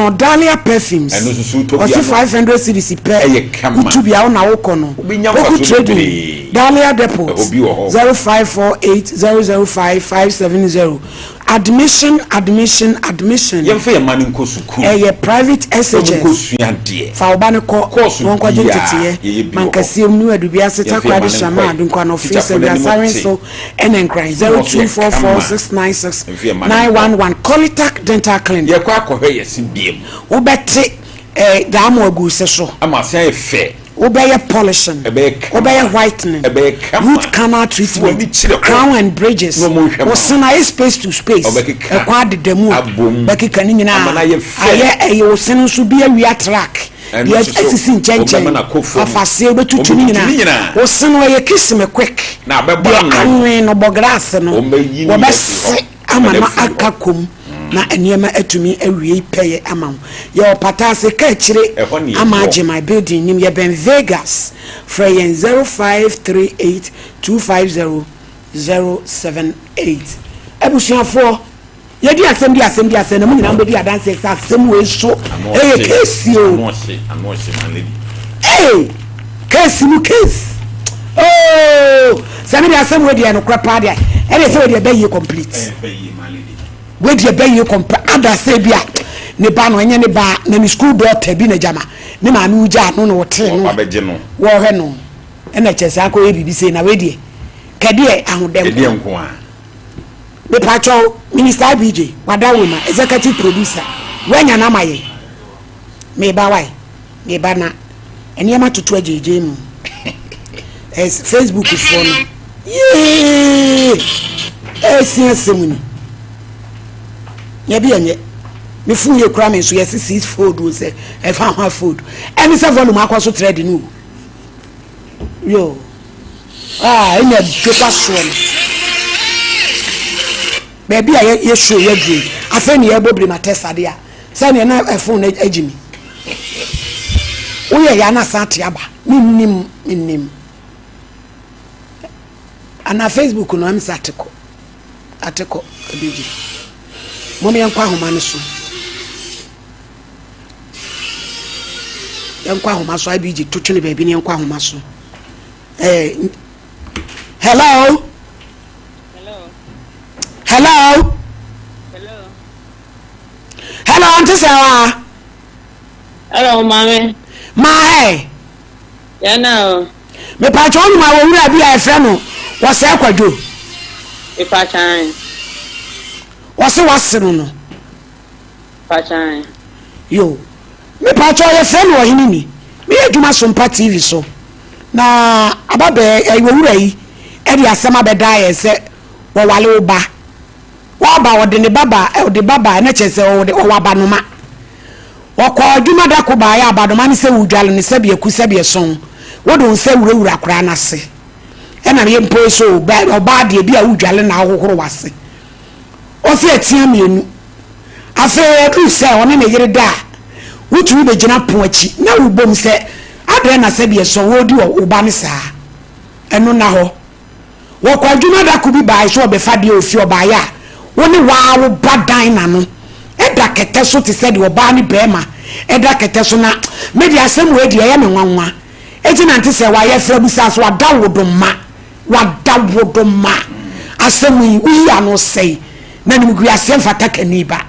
no Dahlia perfumes or 500 cedis per to be out now kono trading Dahlia depots 0548005570 admission yemfa man nko suku private SHS fa obane ko wonko jentete man kasiem nu adubi aseta kwade shama adunko no office and assignment so enenkran 0244696911 Colitac dental clinic ye kwa akohwe yesibiem obete damo agu se so amase efe obeye polishing obeye whitening root canal treatment crown and bridges osina space to space ekwa dedemu beki kani nyina aye osina so bia wi track yes esisi nchenchen afase betutu nyina osina ye kisime quick na bebo anwe no bograss no obese amana akakom na eniema atumi awie peye ama ye opatase ka kire amaje my building nim ye ben Vegas freyen 0538250078 ebusuafo ye di asem na mu nyina mbedi adanse asem we so kesi o anoche my lady kesi mu kesi sami di asem we di no krapa dia e dey say we dey be ye complete we dey be you compare other say bia ne ba no enye ne ba na ni school daughter bi na jama ne ma mi uja no no wote no wo he no e na chese akọ bibi say na we dey kede ahudem kede nko a me pacho minister BJ wada woman executive producer wenya na maye me ba wai me ba na ene ma tutu ajeje mu es Facebook is for no siasemuni yabi anye me fu ye kra me so yes 6 food we say e fa ha food any say volume akwaso trade no yo enya jopa so baby ye show ye dream afa ne ye bobri ma test ade a say ne na e phone agimi wo ye ya na sate aba minnim ana Facebook no am satiko atiko ebiji momi yankwa homa ne so yankwa homa so abiji tutune baby ne yankwa homa so hello auntie Sarah hello mama yeah no me pa cho ni ma wo wura bi a efre no wo se akwadwo e pa chan wo se wasiro no pa chan yo me pa cho ye se no hini ni me adwuma Sompa TV so na ababe wo wura yi e di asema be da ye se wo wale oba wo ba wo de ne baba e de baba na chese wo de wo aba no ma wo kwa adwuma da ko ba ya abadoma ne se wudwale ne se be ku se be son wo do se wura kura na se e na ye mpo so ba oba de bi a wudwale na ahohoro wase o se atia mienu afa du se one ne yire da wutu be gina po achi na wo bom se adre na se be so wo di oba ne saa eno na ho wo kwa adwuma da ko bi ba so be fa de ofi oba ya woni wa wo badan na no eda kete so te se de oba ne bema eda kete so na media asem we de ya me nwanwa eti na nte se wa ye fra bu sa so wada wodoma asem wi ya no sei na ni gui asem fata kaniba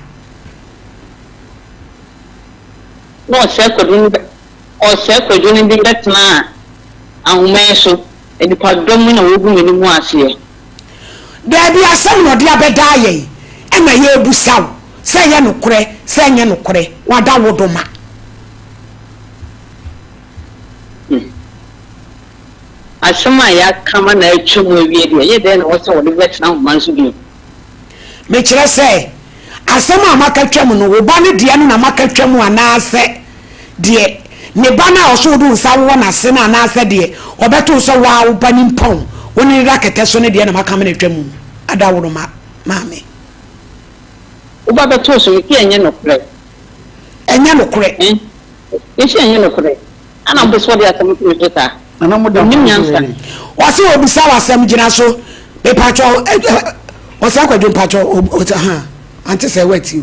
no se ko dun bi retna ahumeso edi padom na wogu meni mu ase da bi asem no de abeda ye e na ye busaw se ye nokure se nye nokure wada wodoma asoma ya kama na echumu wie de ye de na wo se wo de retna ahumanso bi me kire se asema amakatwam no wo ba ne de no na makatwam anase de ne ba na oso du nsa wo na se na anase de obeto so wa wo ba ni mpon woni rakete so ne de na makam na twam ada wo ma maame wo ba beto so ki enye no kure echi enye no kure ana mbo so de atam ku jota ana mo de nyansa wase obisa wasam gina so be pacho wase akwadwo pacho ha ante se wati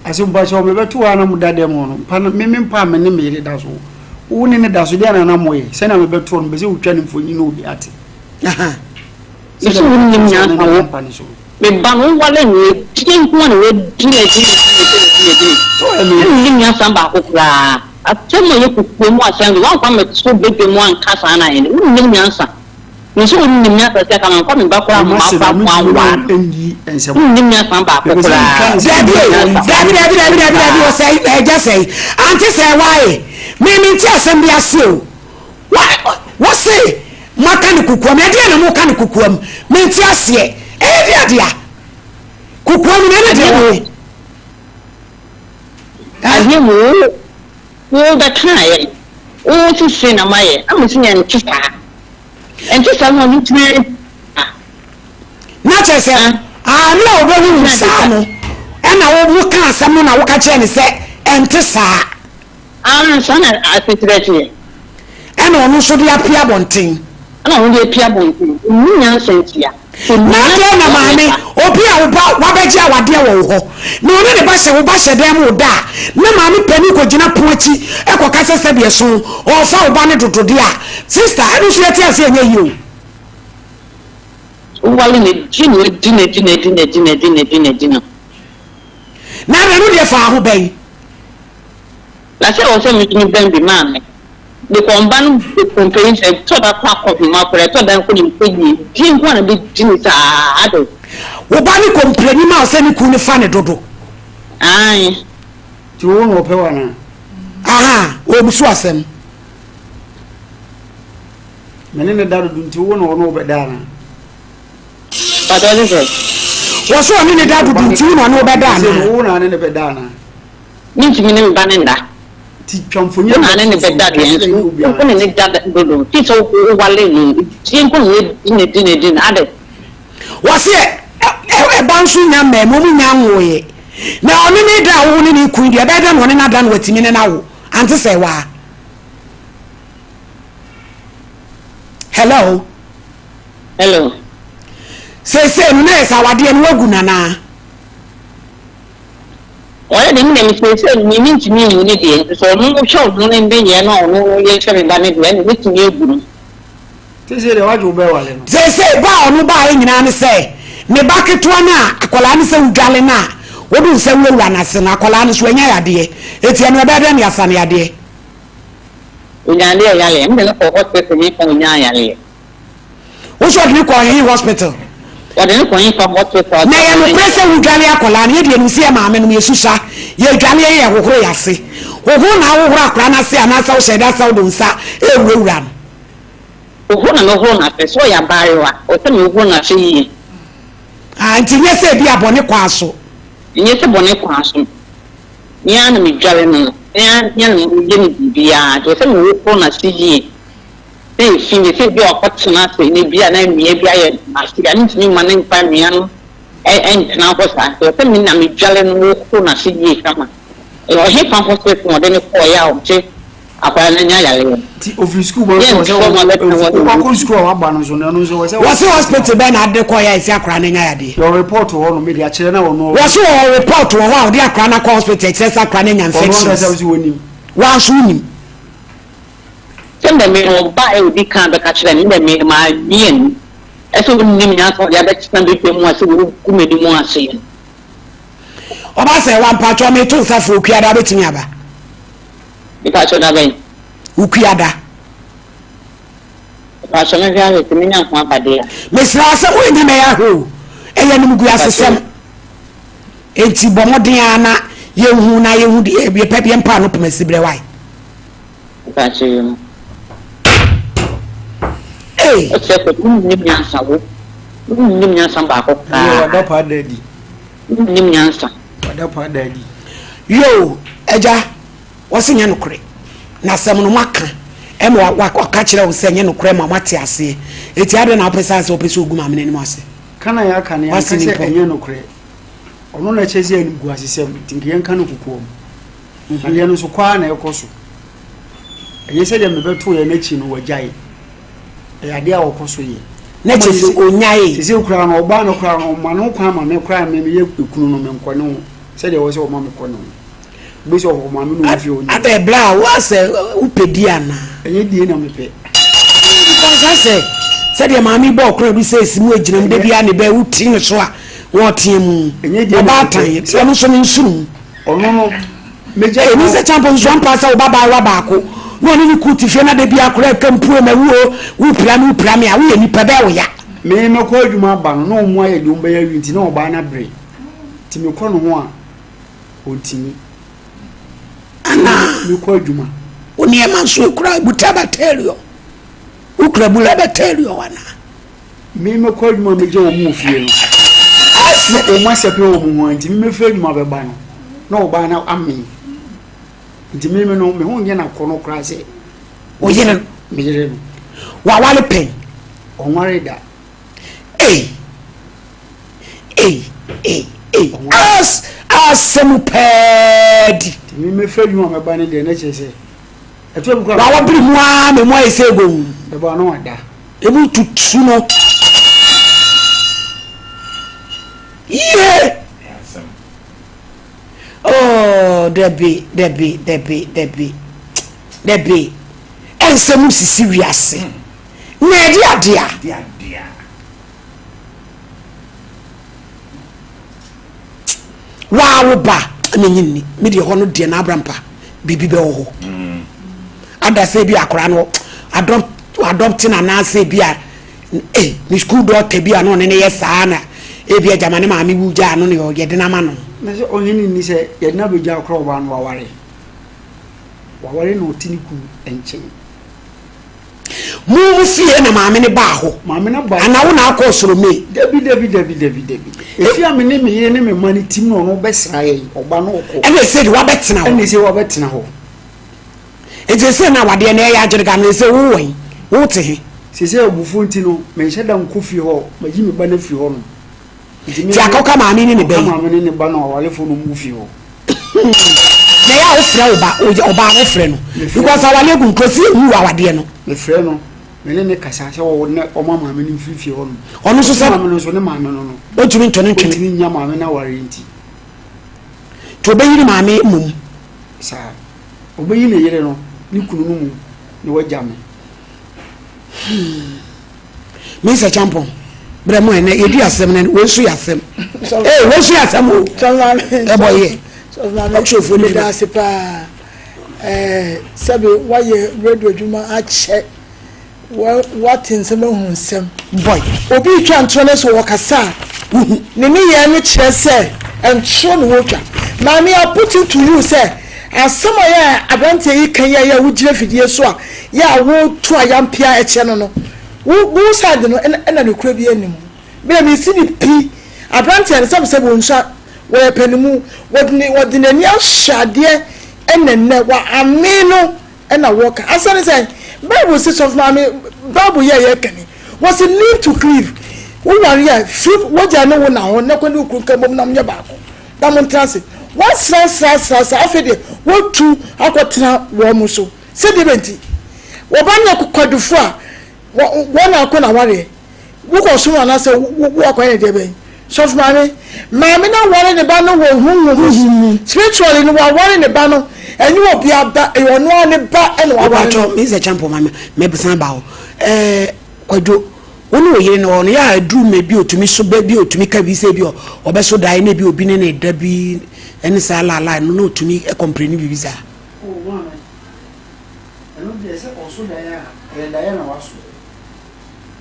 asumba cho me betu ana mudade mo no pa me mpa me ne me da so wo ne da so dia na moye se na me betu no be se utwa ne mfonyi no obi ate aha so wo ne nya pa wo me ba no wale ni tin ko na we dile so me nya samba ko kra atemo ye kuku mu asan wa kwa me so bebe mu anka sa na ye wo ne nya sa me so wo ne nya sa ka man kwa me ba kra ma fa kwa wa ne nya samba ko kra Dabi o say just say auntie say why me ti asem bi ase o what say maka ne kuku am e dia na mo ka ne kuku am me ti ase dia kuku am na dia ahe mo wo da kai o ti se na maye am si nya ntisa ntisa no ni tire na chese no obehu sa no e na wo ka asem na wo ka che ne se ntisa sana asetrete e na onu so dia pia bonten na wo dia pia bonten ni nya sentia na dia na maame obi a wo ba wabeji awade wo ho na onu ne ba hye wo ba hye dem wo da na maame pani ko gina poachi e ko kase se bie so o fa wo ba ne dodode a sister enu so yeti ase enye yi o wale ne dina na anu dia fa ho bai la se o se mi ni ben bi maame de komban de complaints e to da kwa ko bi ma ko to da ko ni peji din ko na bi din sa ado wo ba ni complain ma o se ni ku ni fa ne dodo ai ti wo no pe wa na aha o musu asem mene ne da do ti wo no be da na pata ni se wo so ni ne da do ti wo no be da na wo na ne be da na ni ti mi ne ba ne nda ti twamfonye na ne be da de ko ne da do ti so ko wale ni ti ko ne din ade wo se e ba nsu nya me mo mu nya nwoye na oni ni da wo ni ku ndi e be da no ne na da no watimi ne na wo ante se wa hello se no na esa wade no wagu nana oya de mi se ni ntimi mu ni de so no show no ne be ye no ye chere ba ne de ni ntimi eguru ti se de waju be wale no se ba onu ba nyina ne se ne ba ketua na akola ne se udwale na wodu se wura na se na akola ne so anya yade eti no be de ne asa ne yade unyande yale mi ne ko hospital ni ko unya yale wo so de ko hospital wadene ko yin fa hospital na ye no prese udwale akola ne de no se maame no yesusa ye udwale ye hohoro yase hohoro na hohoro akora na se anasa wo sheda sa wo nsa ewura hohoro na hohoro na se so ya barewa o te mi hohoro na se yi anti nye se bi abone kwa so nye se bone kwa so nya na mi dwale no nya na mi ye ni bibia to se mi hohoro na se yi e fini se bi okotena se ni bia na mi bia ye asiga ni timi ma na mpa mi ano na ko sa to se mi na mi dwale no hohoro na se yi kama e o he fa hospital mo de ne ko ya o che apa na nya yale ti office school bo so ko school wa ba no so na no so was hospital be na ade ko ya isi akra na nya yade your report wo no media kire na wo no was report wo wa ode akra na hospital excess akra na nya infections wa so nim sende me no ba e odi kan be ka kire ni be me ma bien eso nim nya so ya be stand be mu ase wo ku me di mu ase o ba se wa mpacho me to sa fo kuada betimi aba ikacho da ben ukuada ikacho me via betimi nya kwa pade me sra se wo ni me ya ho e ya nim gu asesem enti bomodin ana ye hu na ye hu di e pe pe mpa no pema sibre wai ikacho yo eh se ko nim nya sa ba ko wa da pa daddy nim nya sa wa da pa daddy yo eja wose nya nokre na sem no maka e mo wa ka kire wo se nya nokre ma mate ase eti ade na opesa ase opesa oguma amene ni mo ase kana ya kana ya se nya nokre ono na chezi ya gu asisem tingi yan kana kukuom ya no so kwa na ekoso eye se de mebeto ya na chi no wajai e ade a wokoso ye na chezi onyae chezi okura no oba no kura no ma no kwa ma me kura me ye ekunu no me nkwane said there was a mama corner. Bishop of Mamma of you. At a blah was a upediana. And you didn't me pay. Because I said your mammy bought crabby says, Mujin, baby, and the bear would ting a swat. What him? And you did about time. So I'm soon. Oh no, Major Mr. Champions one pass out Baba Rabako. No any could if you're not the beer correct and poor me who plan Pramia, we any Pabella. May no call you my ban, no more you don't bear it, no banner break. Timmy Cornwall, old Timmy. Anna, you call you ma. Only a man so cry, but I tell you. Who could I tell you, Anna? May no call you my major move here. I said, oh, my superior woman, Timmy fed my banner. No banner, I mean. Timmy no me won't get a corner crazy. Oh, yeah, me. Why pain? Oh, worry that. Hey, as some pad. Me me feel you on my banner, the nature say. I told you, I want to be one and why say go. The banner that. Able to suno. Yeah. Oh, Debbie. And some serious. Dear. Wow, ba, mean, media honor dear Nabrampa, Bibi Beho. And I say, be a crano, adopting an answer, be a Miss School daughter, be an on any yes, Anna, Ebia Jamanama, Mujan, or Yedinamano. Only in say, yet never jaw crow one worry. Worry no tiniku and chain. Move fear na mammy baho, mamma, and I will now cause me. Debbie. If you are my name, money, Tim, no best I or Bano, and they said, what better now? And they say, what better now? It's a sin now, what the Nayajan is a wooing. What he? She said, Bufuntino, may shut down coffee hall, my Jimmy Banner home. Jacoka, I mean in the bay, I'm in the banner or a phone move you. They are slow about our friend, because our level could see who our dear. The friend. Melene kasasa o mama me ni fifi ho no ono so se mama no so ne mama no no o tumi ntone ntwe nya mama na ware nti to be yiri mama mum sa o be yiri yire no ni kunu no mu ni waja me Mr. Champion bre mo ene edi asem na we su yasem we su yasem o e boye so na chofo ni da sepa sabe waye radio juma a che what in some boy obi twantrone so wakasa ne ne ye no kire say and show no water mami I put it to you say as some ya abante yi kan ya wo gire fidie so a ya wo to ayampia e che no no wo side no na no kura bi anim be me si ni pi abante ne say bo nsa wo panimu wodi ne nia hade enenne wa amino na work asane say Bible says of mommy, Bible yeah can was it live to cleave. One year, flip what I know now, not when you could come on your back. Diamond transit. What says, after the what two aquatina warmuso. Sedimenti. Wabana could do for one alcona worry. Look or soon and I say, walk away, Debbie. Soft mommy, mammy not worrying the banner who spiritually no one worrying the banner. And you will be up that you are not on the back and Mr. Champo, maybe some bow. Quadro, one way in on ya drew maybe to me so baby to make a visabio or beso die maybe or been in a debby and sala line no to me a complaining visa. Oh, one. I know there's also Diana was.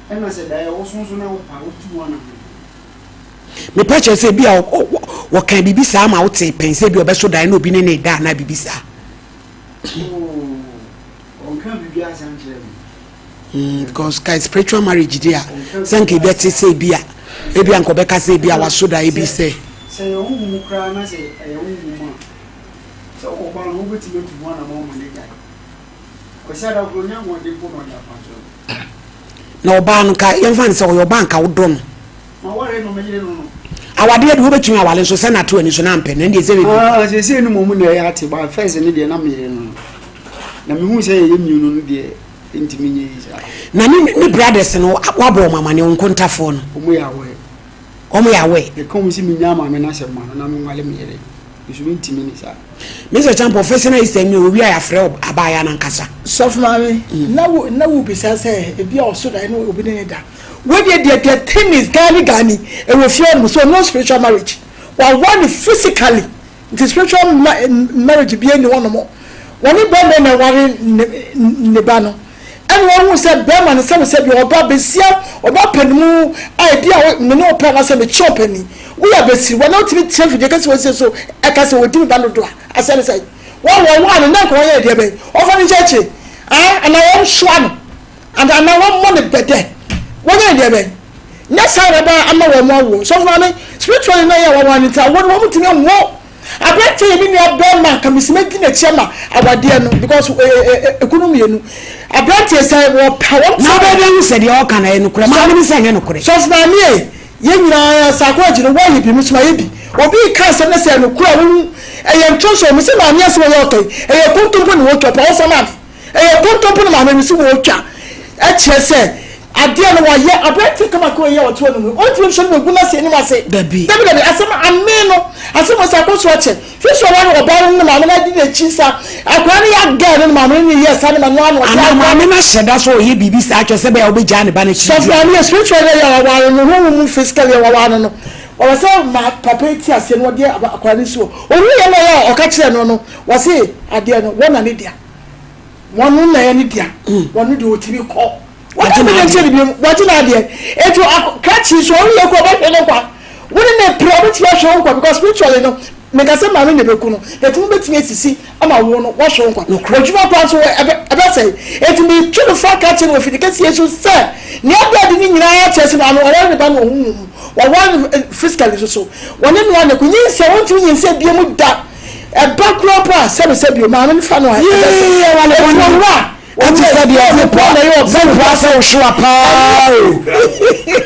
And I said, I also know how to one. Me purchase say bia what can be some out say pen say be obeso dan no bi ne da na bibisa on can be bia san chere because kai spiritual marriage dia sanke be te say bia e bia nko be ka say bia waso da e bi say o hu kra na say e hu mu so o ba no be ti be tu na mo ne ga ko sa da ko nya mo de po no ya pa na oba no ka yemfa ne say o ba nka wo do no our dear do between our so send at any so na mpe na dey say no mo na ya ate ba first ni dey na me no na me hu say ye miunu no dey intimi nyi na ni brothers no wabo mama ne nkontafo no omo ya we e kom si me nya mama na se ma na me wale me yere should be intimidated sir. Mr. Chan professional is saying we are afraid abaya nankasa. So mami now be say e bia also da no obi ne da. When the thing is gani e we fear so no spiritual marriage. While one physically the spiritual marriage be any one more. When it be na wari ne ba no. And one said Berman said you are Babesia or Bapenu idea me no pen as a chopeny. We are busy. We're not to be for the case was so I can say we do Bandoa. I said one and not quiet dear baby. Often church. And I am swan and I know one money better. What are dear baby? Next time I'm not more so funny spiritually no one into one woman to know more. I bet you in your Berman can be making a chama our dear no because economy. I bet you say what power. Now they said you all can no so now me. Yenya sakwaji no why bi musuma yebi obi ka se na se no kura wu eye nchoso mi se ma anya se wo yokai eye kontompo ni wo twa pa so ma eye kontompo ni ma me se wo twa e tie se ade no wa ye abeti kama ko ye woto no o ti so no guna se ni ma se dabi asema ameno asema sakoso ache fi so wa no ba no ma na di na chi sa akwa ni ya ga no ma no ni yes ani ma no ano ma me na sheda so ye bibi sa acho se be ya obeja ne ba na chi so for me spiritually ya wa no hu physically ya wa no o say ma papa ti ase no de akwa ni so o ru ye no ya o ka kire no o say ade no wona ne dia wonu na ye ne dia wonu de o ti bi ko what am I telling you? What in idea? It will catch you so you go back and over. Wouldn't they probably show because spiritually no make us a man in the Bekuno. That will make me see I'm a one wash on. No, what you want to say? It will be true for catching with the case you say. Near that in your chest and one physically so. One in one, you say one thing you said you would that a back roper, said you, man, fan. Yeah, what is that the process show up? I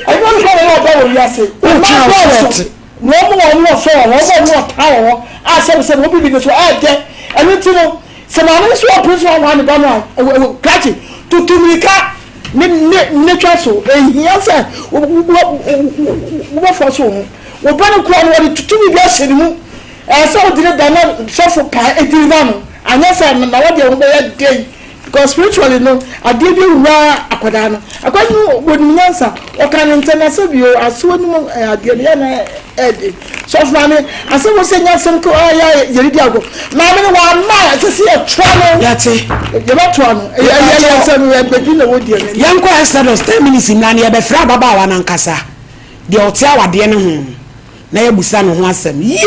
don't know what you say. No more power. I said, what be because I get and you know, some others who are personal one about catch it to Mika nature so. Yes, sir. What for so? We're going to call to me, yes, and so did it suffer pie a divan. And yes, I'm not the day. Because spiritually no I did you ra akwadano akwanyu wonyansa okan international bio aso no adie na edi so fani aso wo senya sem ko ya yeridi ago na me wa ma sisi e twa no yate ye ba twa no ya sem e bebi na wodi ene yanko exodus 10 minutes na ne be fra baba wa nankasa de ote awade ne ho na ye busa no ho asem ye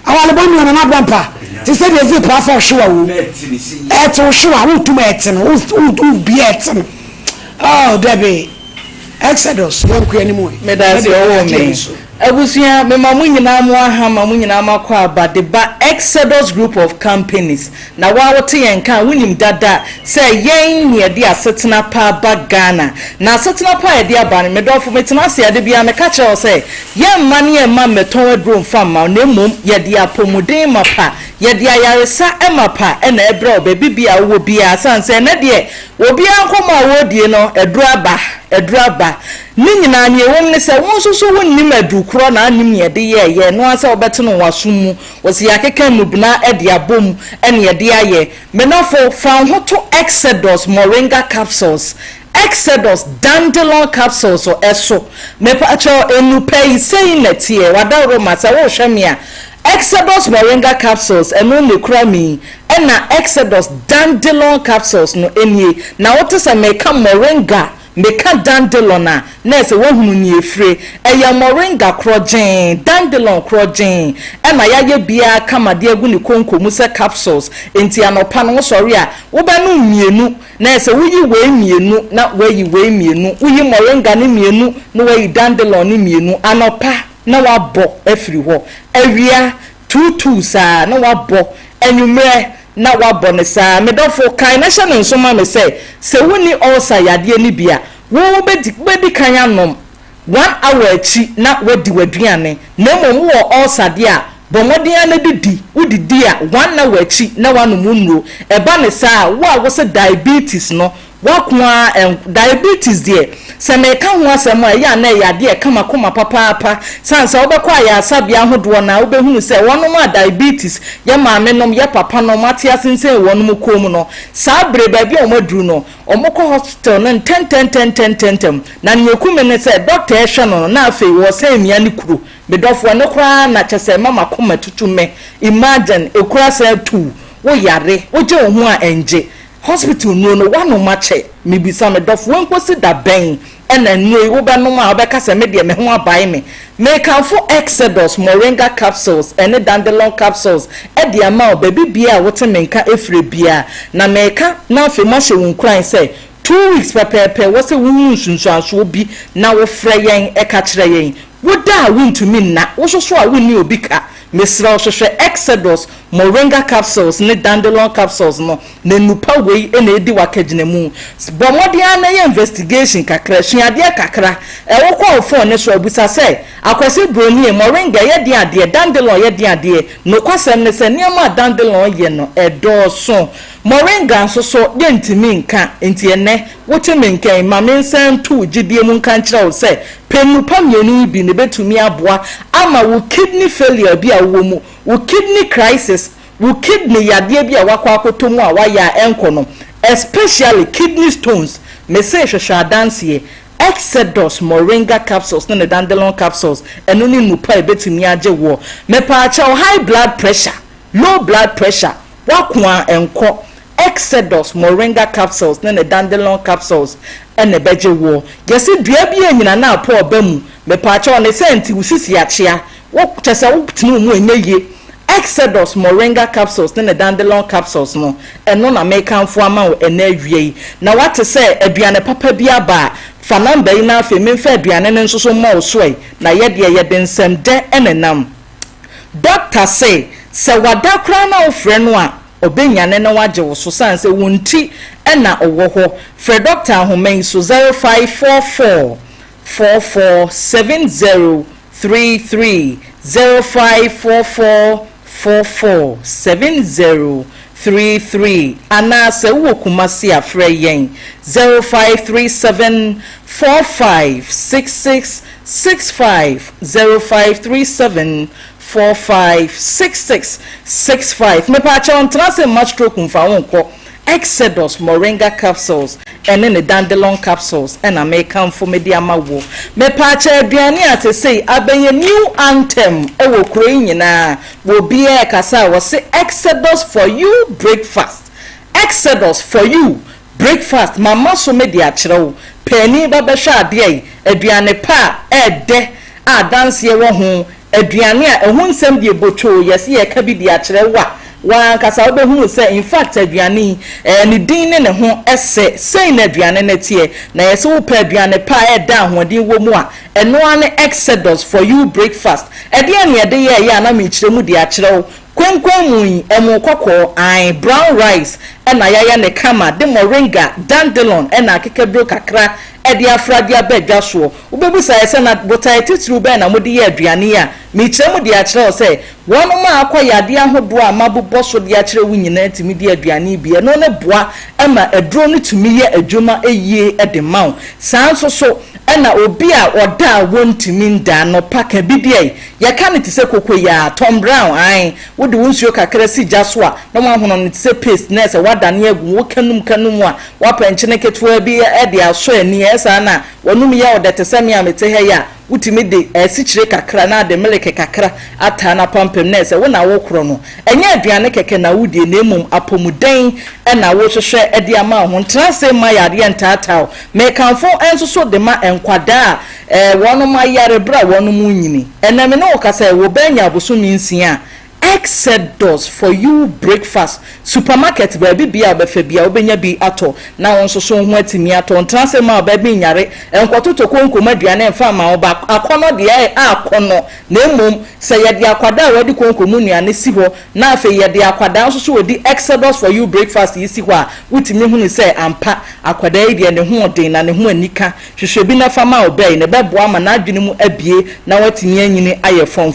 awale bonu na brampa ti say dey prophet showa wo eto showa wo tuma etin wo bi etin oh debi exodus yanko anymore me da se owo me abusia me mamu nyina mu aha mamu nyina makwa abadeba Exodus group of companies na wa wote yenka wunim dada say yen ne de asetena pa ba Ghana na asetena pa ye de aba ne medofo metina se ade bia me ka kire say yen ma ne ma meton adro mfa ma na mom ye de apomuden mapa ye de ayaresa emapa e na ebra obabi bia wo bia sanse na de obi ankoma wo die no eduraba ni nyina ne won ne se won soso won nim adukro na anim ye de ye no asa obeteno wasumu wosi akeka mubna e de abom ene ye de aye menafo fa ho to Exodus moringa capsules Exodus dandelion capsules or eso me pa cho enu pay say netie wadaro masa wo hwemia Exodus moringa capsules enu ne kura mi ena Exodus dandelion capsules no enie na wote se me ka moringa meka dandelion na se wo hunu ni efre eya moringa krogen dandelion krogen ena yaye bia kama de agu ni konkomu se capsules enti anopa no sori a wo ba no mienu na se wuyi we mienu na wayi we mienu wuyi moringa ni mienu na wayi dandelion ni mienu anopa na wabo efri ho awia tutu sa na wabo enumre na wabo ne sa medofo kan na hye ne nsoma me se woni ulcer yade ni bia wo bedi kan anom 1 hour achi na wadi waduane na mom wo ulcer de a bomodin na didi udidi a 1 hour achi na wanom nro eba ne sa wo a wo se diabetes no wakwa diabetes there se me ka ho asem a ya na ya de kama koma papa sansa obekwa ya asabia ahodo na obehunu se wonom a diabetes ya maame nom ya papa nom atia sense wonom kom no sa bre ba bi o maduru no omokọ hospital na 10 na nyekume ne se doctor ehwe no na afei wo se mia ne kuro bedofo ne kra na chese mama koma tutume imagine ekura se tu wo yare wo je ho a enje hospital no wano mache mibisa me dof wen kosi da ben ena nui wo be no ma obeka se me de me ho abai me kan for Exodus moringa capsules ene dandelion capsules e de ama o baby bia wote menka efre bia na meka na afi ma hye won kran se 2 weeks pepepe wo se wun sunsuanso bi na wo frɛ yen e ka kyerɛ yen wo da win to me na wo so a win ni obi ka Mr. Oshoshe Exodus moringa capsules ne dandelion capsules no na nupa wei ena edi wakagine mu bomodi ana ye investigation kakra hwiade kakra e wo kwa phone ne so abusa se akwase broni moringa ye de ade dandelion ye de ade no kwasem ne se niam dandelion ye no edoso moringa nso so de ntimi nka enti ene wote menkan ma mensan tu gidie mu nka nkyerɛ wo se penupa mienu bi ne betumi aboa ama wo kidney failure bi a wo mu wo kidney crisis wo kidney yade bi a wakwa akotomu a waya enkono especially kidney stones message hwehwa dansie Exodus moringa capsules ne dandelion capsules eno ni nupa ebetumi age wo mepa acha high blood pressure low blood pressure wakwa enko Exodus moringa capsules ne dandelion capsules ene beje wo yesi dua bi anyina na apo obamu mepa acha ne senti usisi achia wo tese wo tinu mu enye Exodus moringa capsules ne dandelion capsules no eno na mekanfo ama wo ena awie na wate se aduane papa bi aba fa namba yi na afi memfa aduane ne nsoso ma osoi na ye de nsem de enenam doctor say se wadakra na ofre no a obenyane na waje wo so sanse wonti ena owo ho fre doctor ahomen so 0544 447033 0544 447033 ana se wo kumasi afre yen 0537 456665 0537 456665 me pa cha on trase match kumfa wonko Exodus moringa capsules ene ne dandelion capsules ena me kan for mediama wo me pa cha aduane atesei abenye new anthem e wo kro nyina wo bia kasa wo se Exodus for you breakfast Exodus for you breakfast mama so media kyerewo pani ba be hwa ade aduane pa ede a dance ye wo ho aduane a ehun nsem de botwo yesi ye ka bi dia kyerewa wa kasa obehunu se in fact aduane ne din ne ho ese sei na aduane ne tie na yesi wo pa aduane pa eda ahodi wo mu a eno ane Exodus for you breakfast ede ne ede ye ya na me kyeremu dia kyerewo kwenkwenmu emu kokko ai brown rice ena yaya ne kama de moringa dandelion ena kekebro kakra edi afradia bedwa so ubebusa yese na botai titru be na modi ye aduane a mi kyeremu de akere o se wonu ma akoyade ahodo a mabubo so de akere wunyina timi de aduane bi no ne boa ema edro no tumi ye adwuma eyie edemaw sanso so ena obi a oda wontimi nda no paka bibie ya kan ti se kokko ya Tom Brown ai wode wonsuo kakra si jaso a no ma hono ne ti se paste na se wada ne agu wo kanum a wapanchene ketwa bi e de aso ani esa na wonum ya odete sami amete he ya wutimi de sichire kakra na de meleke kakra ata na pampem na se wona wo kro no enye aduane keke na wudie na emum apomuden e na wo hwehwe e de ama ho ntrase ma yade ntata me kanfo enso so de ma enkwada wonum ayare bra wonum nyini ename no kasa wo banya abosumi nsia Exodus for you breakfast supermarket baby bia obefa bia obenya bi ato na wonso so ho atimi ato ntrase ma baby nyare enkototo konkom aduane mfa ma oba akono de akono na emom se yede akwada wadi konkom nuane si ho na afa yede akwada nso so wodi Exodus for you breakfast yi si ho a wutimi hunu se ampa akwada yi de ne ho den na ne ho anika hwehwe bi na fa ma obey ne bebo ama na adwene mu abie na watimi anyini aye fom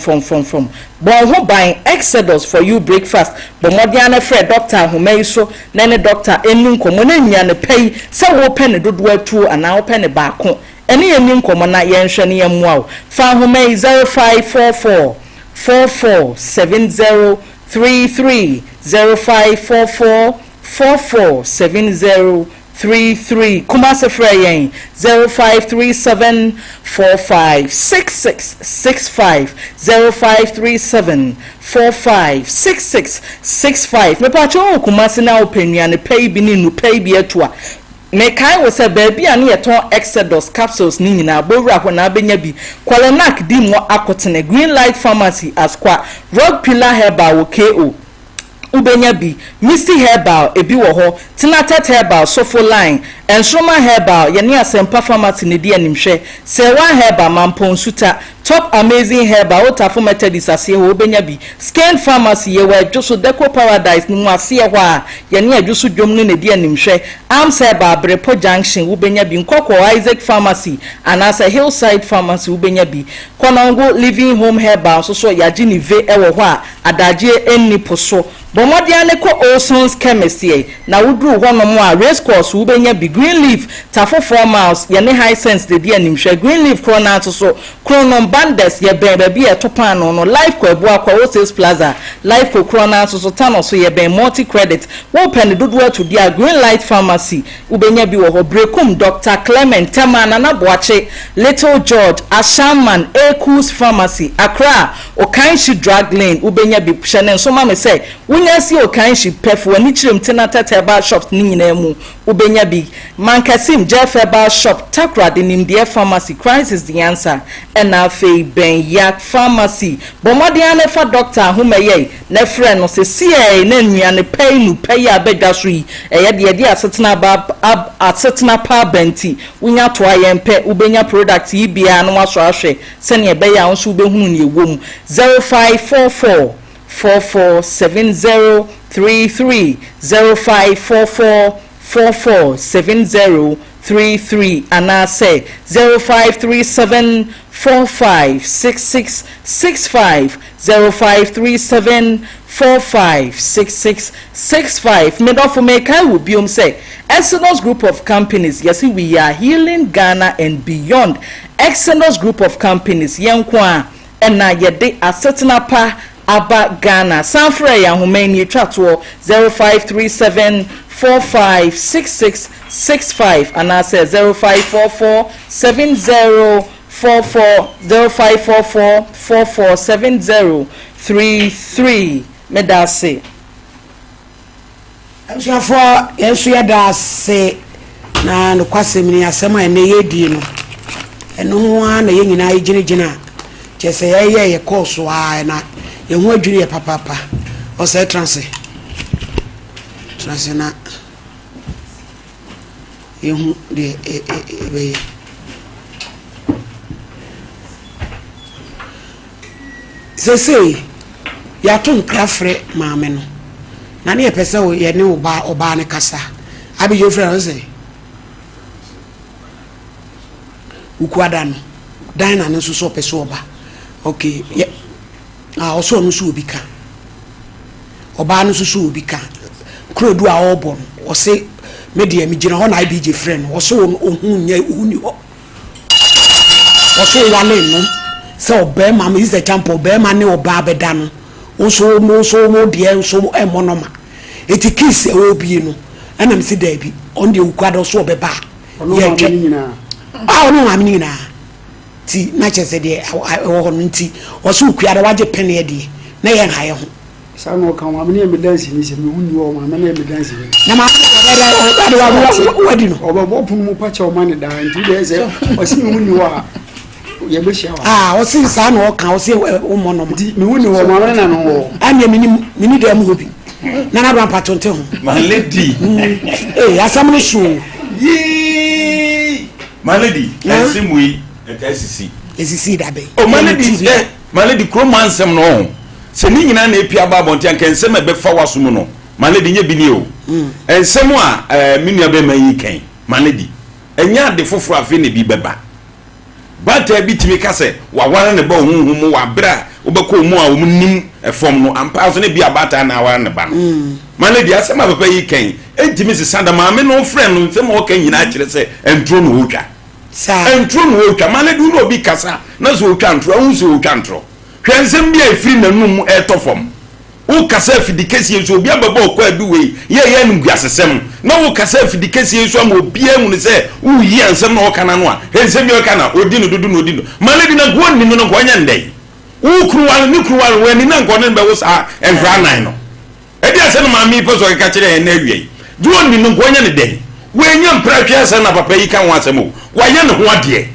bon ho ban Exodus for you breakfast bo modian na frɛ doctor ahomai so na ne doctor enu nkomo na nya ne pɛi sɛ wo pɛ ne dodo atu ana wo pɛ ne baako ene eni nkomo na yɛnhwɛ ne yɛmmoa wo fa ahomai 0544 447033 0544 447033 Kumasi Freyen 0537 456665 0537 456665 me pacho Kumasi na openia ne pay bi ni no pay bi atua me kai wo se baby an ye ton Exodus capsules ni nyina bowura ho na abenya bi Kwalenak di mo akotene Green Light Pharmacy askwa Rock Pillar Herbal wo KO ubenya bi Misty Herbal ebi wo ho Tinatet Herbal Sofo Line Ensroma Herbal ye ne Asempa Pharmacy ne di animhwe Sewa Herbal Mampon Suta Top Amazing Herbal Otafo Methodist ase ho ubenya bi Scan Pharmacy ye wa Joso Deco Paradise ni mu ase ho a ye ne adwoso dwom ne di animhwe Arms Herbal Brepo Junction ubenya bi Nkoko Isaac Pharmacy anasa Hillside Pharmacy ubenya bi Konongo Living Home Herbal so yaji ni ve ewo ho a adagye enni poso Bomodia ne ko Olson's Chemist ye na wudru ho no mo a race course ubenya bi Green Leaf tafo 4 miles ye ne high sense de di animhwe Green Leaf krona so kronom bandes ye ben ba bi e topa no no life ko ebu akwa Wholesale Plaza life ko krona so tano so ye ben multi credit wo pen dodo atu dia Green Light Pharmacy ubenya bi wo ho Brekum Dr. Clement Temana na Boache Little George Ashaman Ekus Pharmacy Accra Okanshi Drug Lane ubenya bi hye so ma me say Unyasi Okanshi pefu ani chirem Tinatet Herbal shops ni nyina mu ubenya bi Mankasim Jeff Herbal shop Takra de Nimdie Pharmacy Christ is the answer ena fe ben yak Pharmacy bomodian ne fa doctor ahomeye na frɛ no se sie na nnuane pay nu pay abedwa so yi eye de asetena ba asetena pa benti unya to ayempe ubenya product yi bia no waso ahwɛ sɛ ne be ya nso ubehunu ne ewom 0544 447033 0544 447033 and I say 0537 456665 0537 456665 made off make I will be say Exodus group of companies yes we are healing Ghana and beyond Exodus group of companies yenkwa and na yede asetena pa aba Ghana sanfre ya homani twatwo 0537 456665 and I say 0544 70 0544 447033 medase amshafo yesu yada se na no kwasemi asema ene yedi no eno ho na ye nyina yigina chese ye course wa na ye ho adwiri ye papa o se transe na ye hu de be sese ya to nkrafre maame no na ne pese wo ye ne oba ne kasa abi yo frɛ no se ukwada no dan na ne so pese oba okay also no so obi ka oba no so obi ka krodu a obo o se media mi gina ho na abi je frɛ no o so ohun nya ohuni ho o so wale no so obema me is a champ obema ne oba beda no so mo de so emonoma eti kiss e obi no ana me si da bi on de ukwado so obeba ye twa no amini na ti na chese de wo ho nti o so ukuada waje pene ye de na ye haye ho sa no kan wa me dance ni se me huni wo ma me dance ni na ma wa wadi no obo pun mu pa che o ma ne da nti de se o si me huni wo ye be hia o si sa no kan o si o mo no me huni wo ma na no wo ani mini de am hobi na na ban patonte ho my lady asam no so yi my lady ensimui esisi da be o my lady kromansem no se ni nyina na epia ba bontia kensem e be fa wasom no my lady nye bi ni o ensem a minua be mayi kan my lady enya de foforo afi ne bi beba bata bi timi ka se wa ware ne ba honhom wa bra obeko mu a omnim efom no ampa so ne bia bata na ware ne ba no malady asema papa yi kan entimi se sanda maame no friend no nsem o kan nyina kire se entro no wotwa entro no wotwa malady no obi kasa na so wotwa ntro hu so wotwa ntro hwensem bia efiri nanum etofom wo kasa fidikesi yeso obi ababa okwa aduwe ye ngu asesem na wo kasa fidikesi yeso am obi anu ne se wo yi ansem na okana no a hensem bi okana odi no dudu no odi no malady na go ni no ko nya ndai wo kruwa ni kruwa we ni na nko ne be wo sa enhra nan no edi ase no mami peso ka kire na awie duo ni no ko nya ne dai we nya mpra twa ase na papa yi kan wo asem o wa ye ne ho ade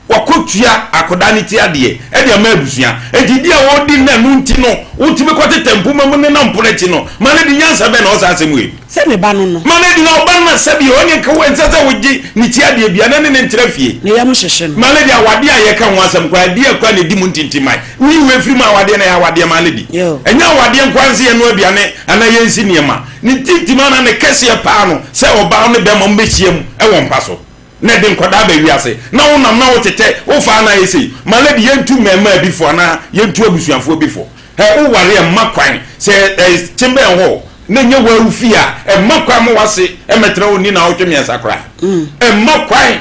wakotua akodaniti ade edi ama abusia enti dia wo di na nu nti no utime kwate tempu mamu ne na mpoleti no malady nyansa be na o sa asem we se ne ba no malady na oba na sabi onye ka we ntsasa wogi ni ti ade bia na ne ntra fie ne yam hyehye no malady awade aye kan wo asem kwa dia kwa ne di mu ntintimai wi we firi ma awade na ya awade malady enya awade nkwanse ye no abiane ana ye nsi niema ni tintima na ne kese pa no se oba no be mo mbehiem e wo mpaso na de nkoda ba wiase na wonam na wotete wo fa na yesi malady yentu mema bifo na yentu abusuafo bifo wo ware makwan se timbe ho na nye waru fia makwan mo wase metra oni na wotwe sakra makwan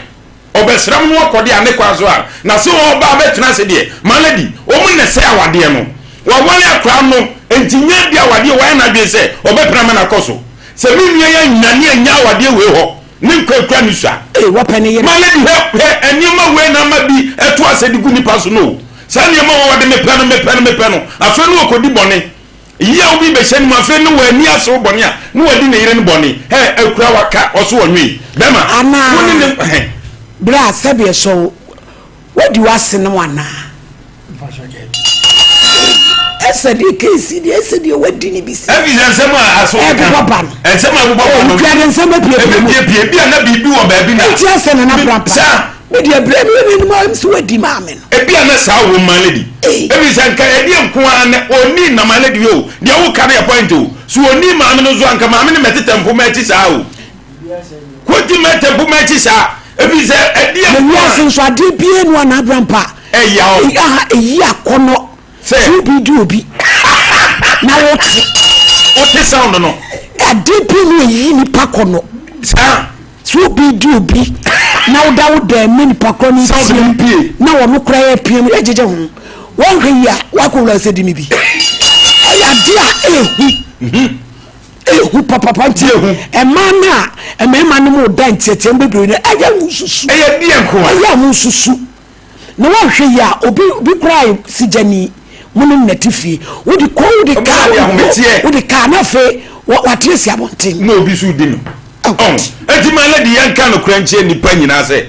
obesram no akode ane kwazo a na se wo ba betena se de malady wo mun ne se awade no wo wale akra no entinya dia awade wo na bi se obepra na koso se mi nya ya nyane anya awade we ho ninkwa ni sha wapane ye malady he enima we na mabi eto asedi gu nipa so no sani ma wo de me peno afa no okodi bone iya obi be hye ni ma afa no wa ani aso bone a no wadi ne yire ne bone he akura waka oso wonwe bema woni ne bra sabe so wadi wase no ana esedi kesi di esedi wadi ni bisi evidence ma aso kan ensema abubaba no bia ensema pie bia na bibi wo ba bi na ti ase na brapa wadi abrem ni mo am so wadi maame no ebia na sa wo malady ebi sanka edi nko an oni na malady yo dia wo kare point o so oni maame no zo anka maame ne metetempo ma chi sa o kwoti metempo ma chi sa ebi se edi nko an so ade bie no na brapa eya o eyi akono se obi na wote sound no ade bie no yi ni pakono sa so obi na woda mini pakono nti na wo no kra ya piem ejeje ho won hwe ya wakola se di mi bi ya dia ehu papa nti ehu emana emema no mo da ntete mbebere na aya mususu eya dia nko aya mususu na wo hwe ya obi kra sijani munum natifie wodi ko wodi ka na fe watresi abonten na obi su di no enti malady yanka no kranche nipa nyina se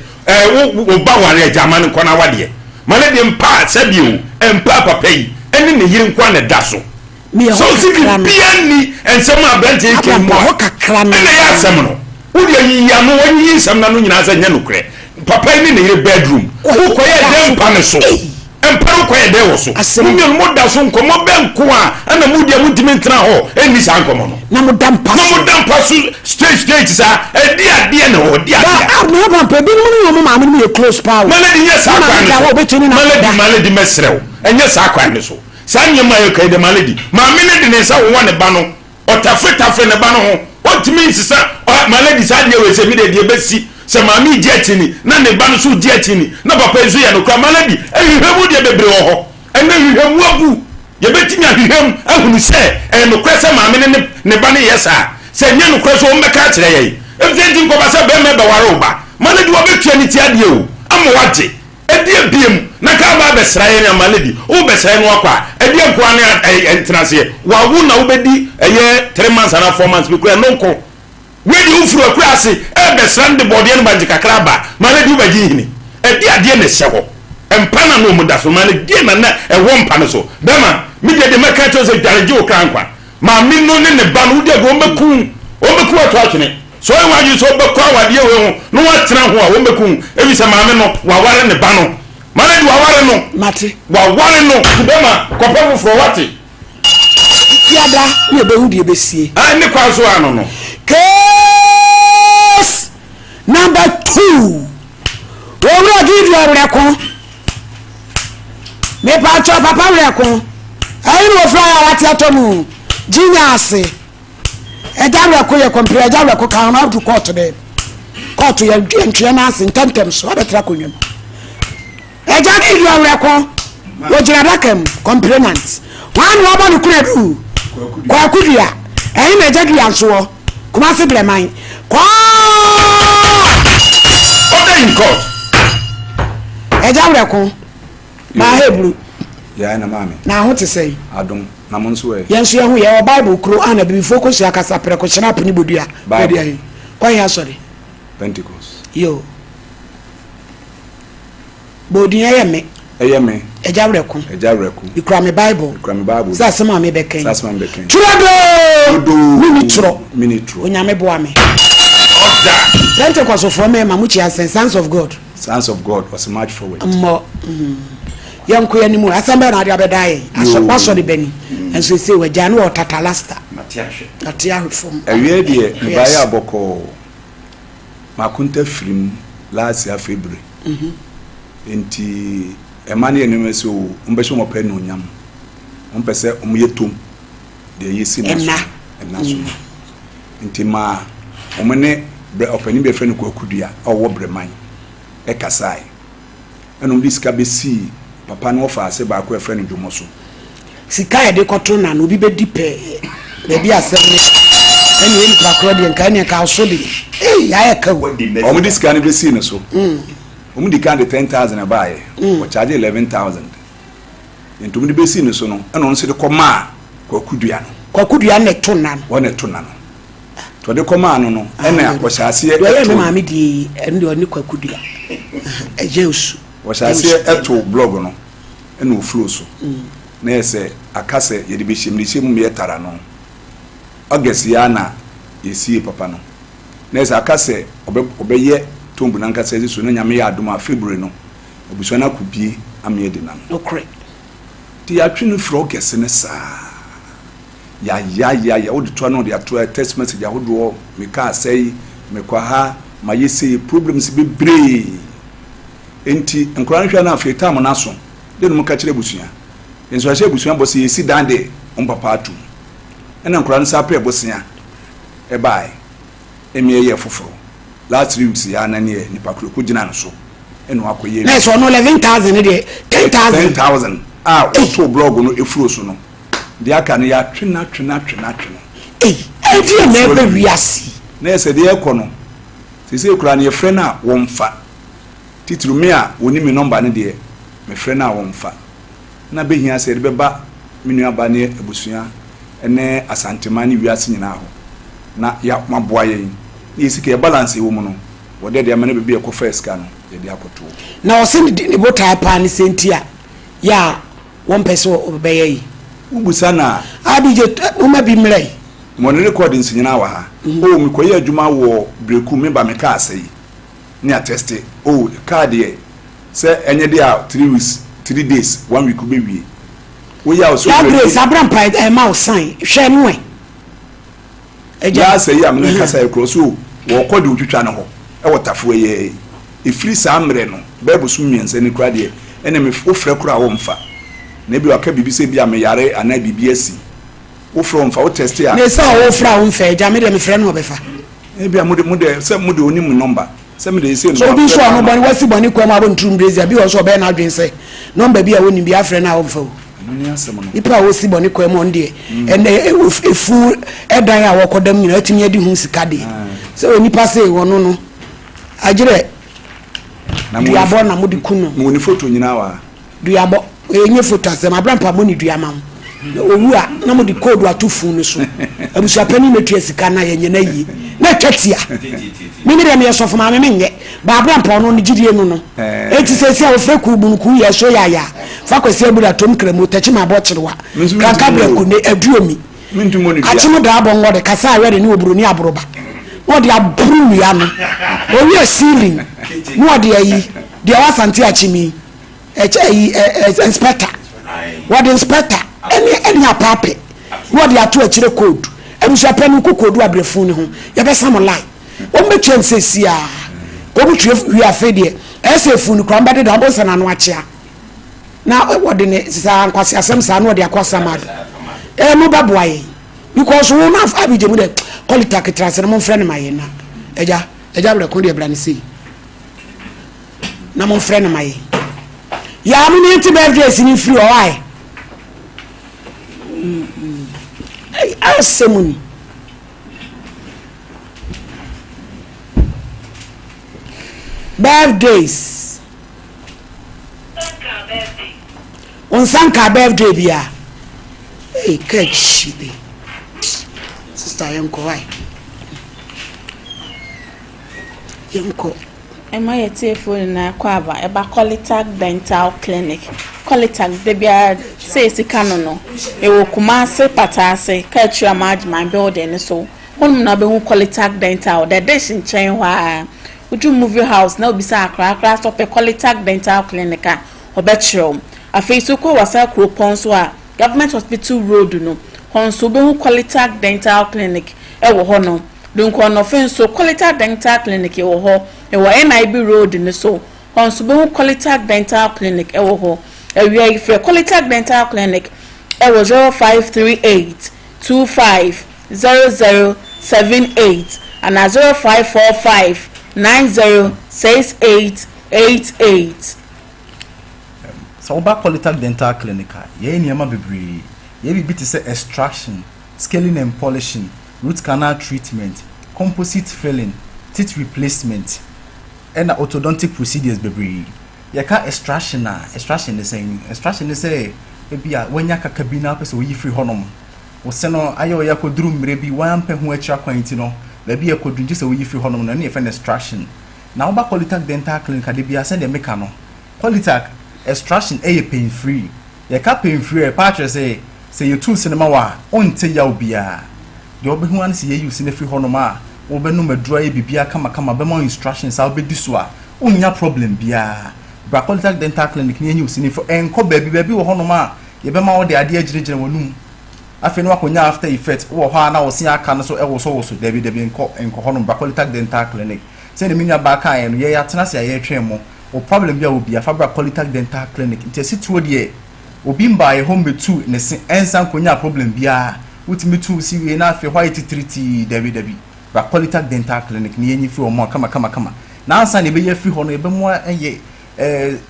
wo ba ware jama ne kona wade malady mpa sabio mpa papa yi ene ne yire nkwa ne da so so si bia ni ensema abante yake mo ho kakra na ene ya asem no wodi yi ya no woni yi nsem na no nyina se nya no kre papa ni ne yire bedroom wo koye dem pa ne so emparo koye de wo so munyo mo da so nkomo be nko a ana mu dia mutimi ntra ho eni sa nkomo no na mo dampa so stage sa dia na ho dia na papa bi no mo maame no close power malady nya sa kwa malady mesrew enya sa kwa ne so sa nyema yo kai de malady maame ne de ne sa wo ne ba no otafe ne ba no ho otimi nsisa malady sa dia we se mi de besi se maame dietini na ne ba no so dietini na papa ezo ya no kwa malady ehwehemu de bebre wo ho ena ehwehemu agu ye betimi ahwehemu ahunu se no kwa se maame ne ba ne yesa se nya no kwa so o mbeka kire ye efenti nko ba se be me be ware oba malady wo betua ni ti ade o amwate edie biem na ka ba be sraye na malady o be sraye no akwa edie nko an entrance wa wu na wo bedi eye 3 months and 4 months be kura no nko wedi ufuru akura ase be srande body no banji kakra ba malady wo bagi hini edie ade ne hye ho empana no mu da so malady na wo mpa so dama mi de meka to se daraje o kan kwa ma mi no ne ba no de go meku ato atwene so e waju so be kwa wade we ho no watena ho a wo meku ebi se maame no wa ware ne ba no malady wa ware no mate wa ware no dama kopa foforo wate yada ne be hu de be sie ne kwa so ano no case number 2 owura di reko me pacho papa we ko ayi no fly awati atomu genius eja we ko ye compare eja we ko kan na to court there court ye ntwe na asin tentem so abetra konwam eja ni do we ko wo jira dakam complainant wan wo ba no kuna du kwa kudua ayi na eja du yanso kuma se bleman kwa order in court eja we ko ma hebru ya na mami na ho te sei adom na mo nso e yenso ye ho ye bible kro ana bi focus ya kasa preko snap ni bodua bodua yi kwa ya sorry Pentecost yo bodua ye me eja breko ikra me bible sa sama me beken turodo minitro onyame boa me order Pentecost for me ma muchi as sons of god was march forward yanko ya nimu asamba na dia bedae aso de beni enso se waja na otatalasta atia reform ewie de mbaya aboko makunta film last year February enti emane eneme so mbehwe mo pɛ no nyam mpɛsɛ omyetom de yesi na so enti ma omene opani be fɛ no kwakudua ɔwɔ breman ekasai ɛno diska besi papa no ofa ase ba ko efre no dwomo so sika ye de kɔtro na no bi be dipe be bi asem ne ene yen kwakro de nka ne ka so de ya ye ka o mu diska ne besi ne so o mu dika de 10,000 abaye o charge 11,000 ento mu de besi ne so no ɛno nso de kɔma kwakudua ne to na no to de kɔma no ɛna akɔhyase ye me maame di ene de oni kwakudua ejesu washase eto blog no ena oflo so na ese akase ye de behim de hyem me tara no August ya na yesie papa no na ese akase obeye tombu na nkasa ezi so na nyame ya adoma February no obuso na kubie ame de na no correct ti atwe no fro August ne sa ya o de to no de ato text message ya hodo me ka sei me kwa ha ma yesi problems be bree enti nkran hwa na afeta mo naso de no ka kire busua enso ahye busua bo se yesi dan de papa atu ena nkran sa pa busua e bai emi ye foforo last 3 weeks ya na ne ni pakro ko gina no so eno akoye na so no 11,000 de 10,000 to blog no efuro so no de aka no ya twena e na be wiasi na ese de ekono se kura ne frɛ na wonfa titru me a woni me number ne de me frɛ na wonfa na behia se de beba menu aba ne abusua ene asantema ne wiase nyina ho na ya maboa yen ni sike ya balance wo mu no wo de amane be be ko first ka no ye de akoto na o se ni bota pa ne sentia ya won pese obeye yi ubusa na abije o ma bi mrai mo ne recording nyina wa ha o mi koye adwuma wo breku me ba me ka asai ni atteste o card ye se enye de a 3 weeks 3 days 1 week be wie wo ya o so ya grace abram pa e ma o sign hwe no ya say am ne kasa e cross o wo kodi utwitwa ne ho e wotafo ye e free sa amre no bible so miense ne kra de ene me ofre kra wo mfa na bi waka bibi se bi am yare ana bibi asi wo from fa wo test ya ne sa wo fra wo mfa ja me de me frɛ no obefa e bi amude se mude onim number se me de se no so bi so no boni wasi boni kwa ma bon trum brazia bi wo so be na adwen se number bi a woni bi afrɛ na wo mfa wo no asem no ipa wo si boni kwa mo ndie ene efu edan a wo kodam nyina atimi adi hu sika de se oni passe wo no agire na mo ya bo na mo di kunu mo ni photo nyina wa duabo enye photo asem abrampa mo ni duama owu a na mo di code atufu no so abusua pani metua sika na yenye na yi na twatia mimi de me yesofo ma me menye ba abrampa no ni gidie no no eti sese a ofre ku bunku ye so yaya fa kwese abura tom kremo tachi ma bo chirewa kaka breku ne aduomi achimo da abo ngode kasa awere ni oburu ni abroba no de aburu ya no owi a ceiling no de ayi de wasante achimi inspector what inspector any apape no de ato achire code abusua panu ku code abrefun ne ho ye be sam line o me twem sesia ko mu tue wi afedie ese funu kwa mbade da bo sana no achia na what the sa nkwasi asem sa no de akwasa mad mo baboaye because we na abije mu de quality akitranse na mo friend maye na eja bre ko de bra ni sei na mo friend maye ya mu ni ti birthday sin free o why asemuni birthdays on sanka birthday bia hey catch me sister yanko why yanko ema yete phone na kwa ba eba Colitac Dental Clinic Colitac de bia say sika no e wo Kumase patase catch your management building so honum na be hu Colitac Dental the dish in chain wa uju movie house na obisa akra stop e Colitac Dental Clinic obetro afei so ko wasa kropon so a government hospital road no honso be hu Colitac Dental Clinic e wo ho no donko no fen so Colitac Dental Clinic e wo ho e wo NIB road ni so honso be hu Colitac Dental Clinic e wo ho e wi ife Colitac Dental Clinic e wo 0538 250078 and 0545 906888 so ba Colitac Dental Clinic ye niam bebre ye bi te say extraction, scaling and polishing, root canal treatment, composite filling, teeth replacement and orthodontic procedures bebre ye ka extraction is saying extraction say e bia wanya ka kabina pese wo yi free honom wo se no ayo ya koduru mre bi wan pe ho akira kwanti no ba bi ya kodunji se wo yi free honom no na e fa extraction na ba Colitac Dental Clinic de bia se de meka no Colitac extraction e pain free ye ka pain free e patch say you two cinema wa onte ya obia de obehu an se ye use na free honom a wo be no madura e bibia kama be mo instructions a obedi so a onya problem bia ba Colitac Dental Clinic ni use ni for enko baby wo honom a ye be ma wo de ade agirigire wonum afi no akonya after effect wo ho na wo se aka no so e wo so debi enko honom ba Colitac Dental Clinic se ne minya ba ka ye no ye atena se ye twen mo o problem bia obi afa ba Colitac Dental Clinic nti situo de obi mba ye home betu ne se ensan konya problem bia utimi tu si we na afi white treaty debi ba Colitac Dental Clinic ni yenyi fi o mo kama na ansa ne be ye fi ho no e be mo eye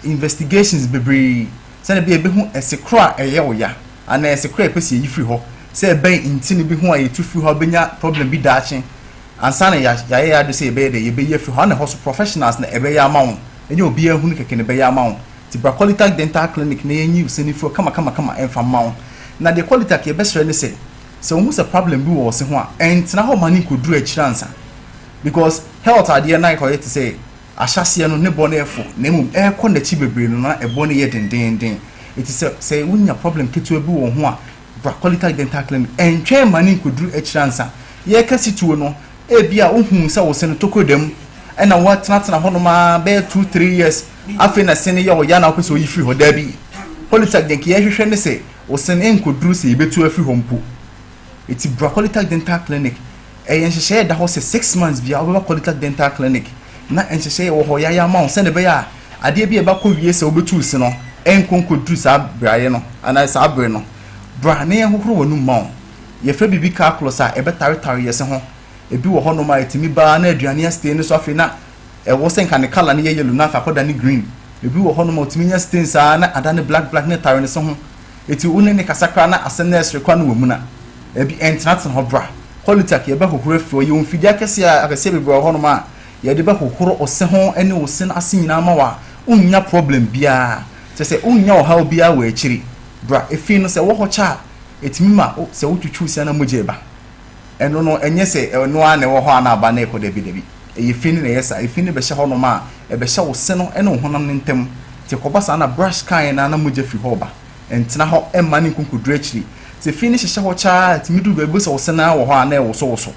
investigations bebre se ne be e be hu esekra eye oya ana esekra pese yi fi ho se ben intini bi hu ayetu fi ho benya problem bi daachen ansa na ya do se be de ye be ye fi ho na hospital professionals na e be ya mawo enye obi ehun keke ne be ya mawo ti ba Colitac Dental Clinic na yenyi useni fi kama enfa mawo na de Colitac ye be sere ne se wo se problem bi wo se ho a entina ho mani ko duru achiransa because health ade na ko yete say ahyase no ne bone efo na mum e ko na chi bebre no na e bone ye denden it is say wunya problem ketu bi wo ho a ba Colitac Dental Clinic entwe mani ko duru achiransa ye ka situo no e bia ohun se wo se no tokodam e na wa tena ho no ma be 2-3 years afi na se ne ye wo ya na ko so yi free ho da bi Colitac den ki ye hwehwe ne se wo se ne enko duru se ye betu afi ho mpo iti bra Colitac Dental Clinic e yenhye da ho se 6 months bia wo ba Colitac Dental Clinic na enhye wo ho ya ma wo se ne be ya ade bia ba ko wie se wo betu se no enkonko duru sa braye no ana sa abre no bra ne ye hohoro wonu ma wo ye fa bibi calculus a e betare ye se ho ebi wo ho no ma etimi ba na aduane stay ne so afi na e wo se nka ne color ne ye yellow na fa koda ne green ebi wo ho no ma otimi nya stain sa na adane black ne tare ne so ho eti une ne kasakra na asenes rekwa no womuna ebi entrance ho bra Colitac ye ba hohoro fi ye onfidi akese a akese bebre ho no ma ye de ba hohoro ose ho ene ose na ase nyina ma wa unya problem bia se unya o ha bia wa akiri bra efi no se wo ho cha etimi ma se wotwutwu se na moje ba eno no enye se eno a ne wo ho ana aba na ekọ debi e fi ni na yesa efi ni be hye ho no ma e be hye wo se no ene ho nam ntem te kobasa na brush kan na moje fi ho ba entina ho emma ni kunkudru akiri se finish hye ho cha timidu be bo se wo se na wo ho ana e wo so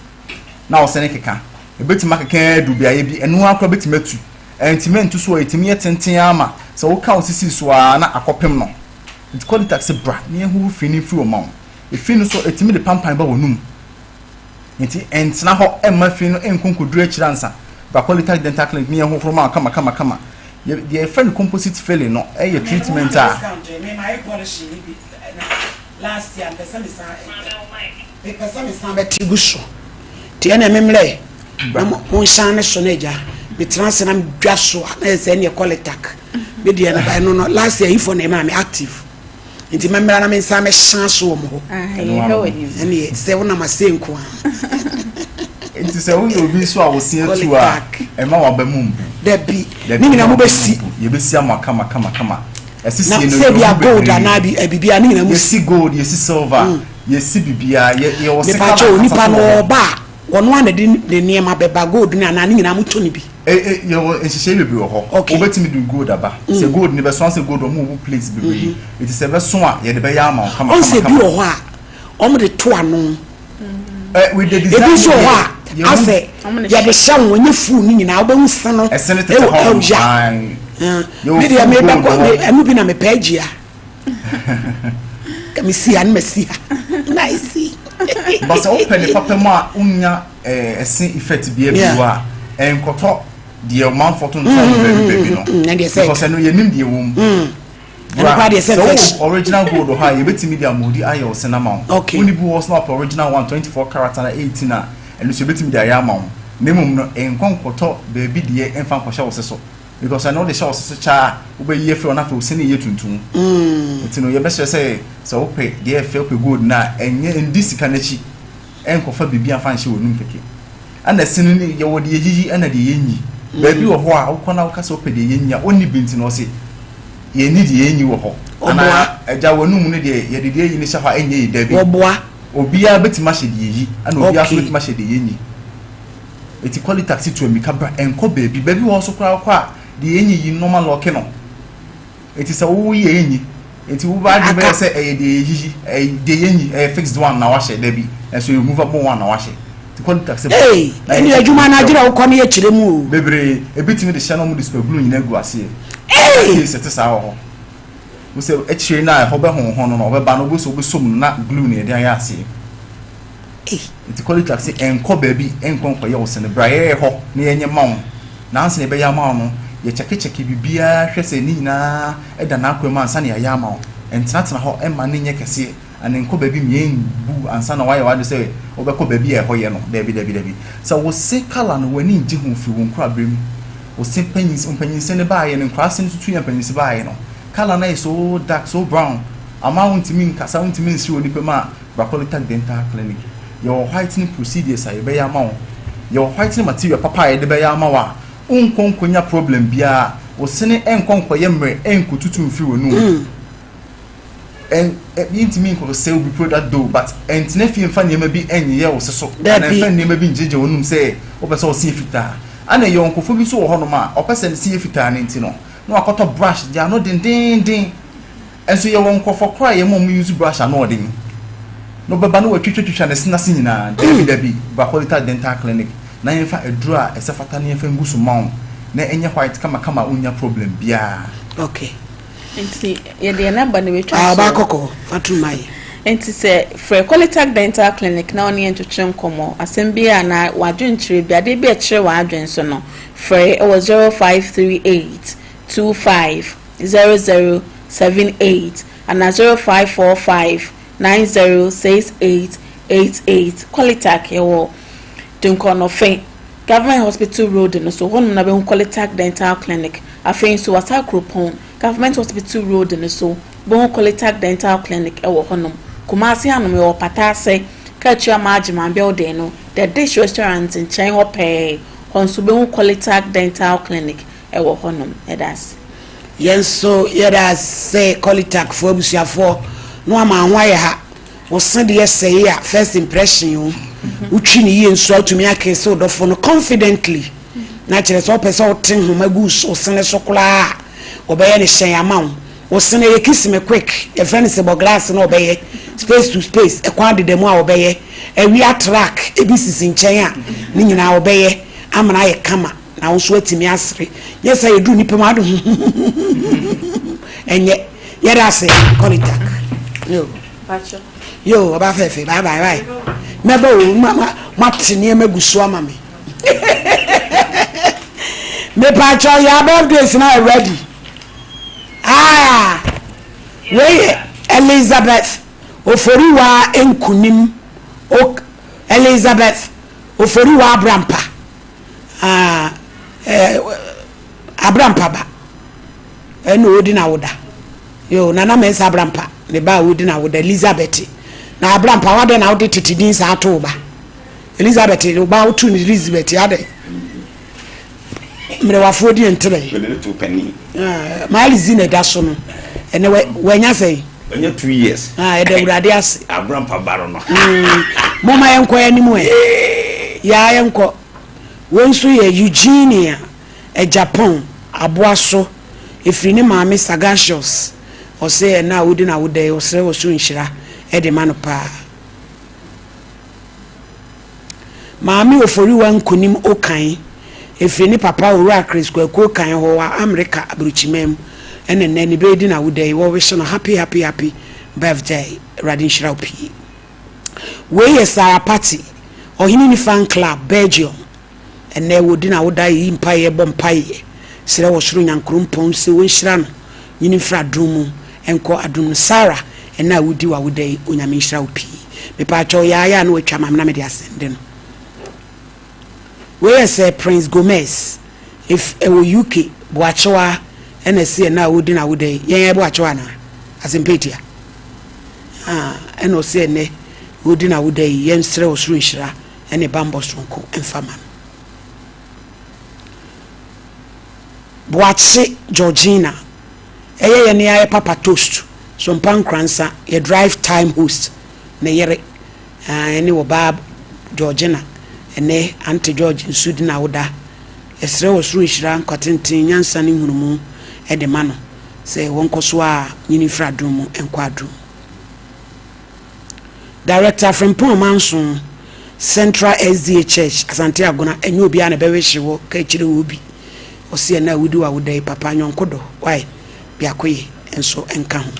na wo se ne keka e betima keka du bia ye bi eno akwa betima tu entimentu so etimi yetenten ama se wo ka osisi so na akopem no it Colitac se bra ne hu fini fi o ma e fini so etimi de pampan ba wonum nti entina ho emma fini no enkonkudru achiransa ba Colitac Dental Clinic ne hu froma kama your friend composite failing no your treatment last year person is betiguso tiene memle mo shane soneja me trans na dwaso na se ne collectac me dia na no last year ifo na me active nti memra na me nsa me chance wo mo ene se wona ma se nko nti se wo obi so a wo se atu a e ma wa ba mu dabi ni nyina mo besi ye besi amaka kama esisi no se bia gold na bibia ni nyina mo si gold ye si silver ye si bibia ye wo se kala ni pa no ba wono an de niema beba gold na na ni nyina mo to ni bi ye wo ehihye bebi wo ho obetimi du gold aba se gold ni be so se gold o mo place bebi it is ebe so a ye de be ya ama kama on se bi wo ho a o mo de to ano with the design ebi so ho a ase ya de sha wonye fu ni nyina oba nsa no esene tete ho me dia me ba ko enu bi na me pagea kamisi an mesia nice but so open the papa mo a unya esen effect bi ebi wa enkoto de man photo no baby no because no ye nim de wom original gold ha ye betimi dia modi aye o senama oni bu was not original 124 carat na 18 na enu so betimi dia ya ma nemum no enkonkoto baby de enfan kwhye wo seso because I know the show so cha ube ye fe ona fe o sene ye tuntum etino ye be say so ope de fe ope gold na enye ndisika na chi enkofa bibia fa nhye wonum keke ana sinu ni ye wo de yiji ana de yenyi baby wo ho a ukona ukasa ope de yenyi a oni binti no se ye ni de yenyi wo ho ana eja wonum ne de ye de yenyi ni sha fa enye de bi oboa obia betima hye de yeyi ana obia so betima hye de yenyi eti quality taxi to mi kabra enko baby wo so kwa the yenyi yi normal lock no it is a wo ye yenyi enti wo ba de be say e de yiyi de yenyi fixed one na wa hye da bi and so you move up one na wa hye the quality accept eni adwuma na agire wo kwa ne kire mu bebre ebitimi de channel mu display blue nyina gu ase set sa ho wo say e kire na ho be ho no no be ba no bo so be som na glue ne de aya ase enti quality accept enko baby enko ye wo se ne braye ho ne yenye mawo na anse ne be ya mawo no ye cheke bibia hwese ni nyina eda na akwema ansa ne ya ma entena ho ema ne nye kese anenko baby mien bu ansa na waye wade se obekọ baby e hoye no dabi so wo se kala no wani nji hu fi won kra brem wo se panyin se ne baaye ne kra se tutu ya panyin se baaye no kala na so dark so brown ama wontimi nkasa wontimi nsi oni pema Quality Dental Clinic your whitening procedures are be ya ma your whitening material papa e de be ya ma wa unkonkonya problem bia wo sene enkonkoye mre enkututu mfi wonu and intimi nko say will be product do but entine fi mfa niam bi enye wo seso na mfa niam bi njeje wonum say opese wo sie fita ana ye onkofo bi so wo hono ma opese ne sie fita ne ntino no akoto brush dia no den enso ye wonkofo kra ye mom use brush ana odin no baba no watwitwitwa ne sinase nyina dabi Quality Dental Clinic na yemfa eduru a esefata ne yemfa ngusu mawo na enye white kama unya problem bia okay enti ye de number ne wetwa ba kokko fatumai enti se for Quality Dental Clinic na oni entwetwe nkomo asembia na wadwenkyire bia de bia kyere wadwen so no for it was 0538250078 and 0545906888 Quality ewo Dunkono Fe Government Hospital Road no so honum na be Quality Dental Clinic afin so wasa kropon Government Hospital Road no so bon Quality Dental Clinic ewo honum Kumasi anum e opatase ka chia magima building no the dish restaurant in chain hope honso be Quality Dental Clinic ewo honum edas yenso yedas say Quality for busuafo no ama anwaye ha wo sende yesey ya first impression you utwini ye nso atumi akese odofo no confidently na kire so person oten ho magus o sene sokola obeye ne hyen amawo o sene ye kisime quick e friend se bo glass na obeye space to space e kwa dedemu a obeye e wi track e bi sisi nchen a ni nyina obeye amana ye kama na wo so atimi asre yesa ye du ni pema do enye yeda se Quality yo pacho yo aba fefe bye meba o matini emaguso ama me me pacho your birthday is now ready. We Elizabeth Oforiwa Nkunim ok Elizabeth Oforiwa Abrampa Abrampa ba eno odi na woda yo nana mensa Abrampa ne ba odi na woda Elizabeth na Abrampa wade na wode titidin sa ato ba Elizabeth o ba otu ni Elizabeth ade mre wafodi entere malizine da so no ene wanya sei anya 2 years ede urade ase Abrampa baro no mama yenko animu ya yenko wonso ye Eugenia Japan aboaso efiri ne maame Sagasius o se na wodi na wode o se o so nhira ede manopa maame Oforiwa Nkunim okan efiri ne papa owura Chris Kwaku kan ho wa America abruchimem ene nani be di na wode wo wish no happy birthday radin shiraupi we yesa party ohini ni fan club Belgium ene wodi na woda yi mpaye bompaye sire wo shuru nyankrumpon se wo nhira no nyini fra dumu enko adum Sarah ena wodi wa woda yi onyame shiraupi me pa cho ya no atwa mam na me de asende no we say Prince Gomez if ewo UK boachewa ena se na wodi na woda yi yen boachewa na asempetia eno se ne wodi na woda yi yen sire wo shuru nhira ene bambo sonko enfama Boache Georgina eye ne aye papa toast Sompa Nkransa ye drive time host ne yere ene wo bab Georgina ene Auntie George nsudi na woda esre wo suru nhira nkotintin nyansa ne hunumu ede mano se wonkoso a nyini fradumu enkwadu Director from Pomanson Central SDA Church Asante Agona enye obi a na beweshi wo ka chire obi osie na wudi wa wudai papa nyonkodo why biakoye enso enka ho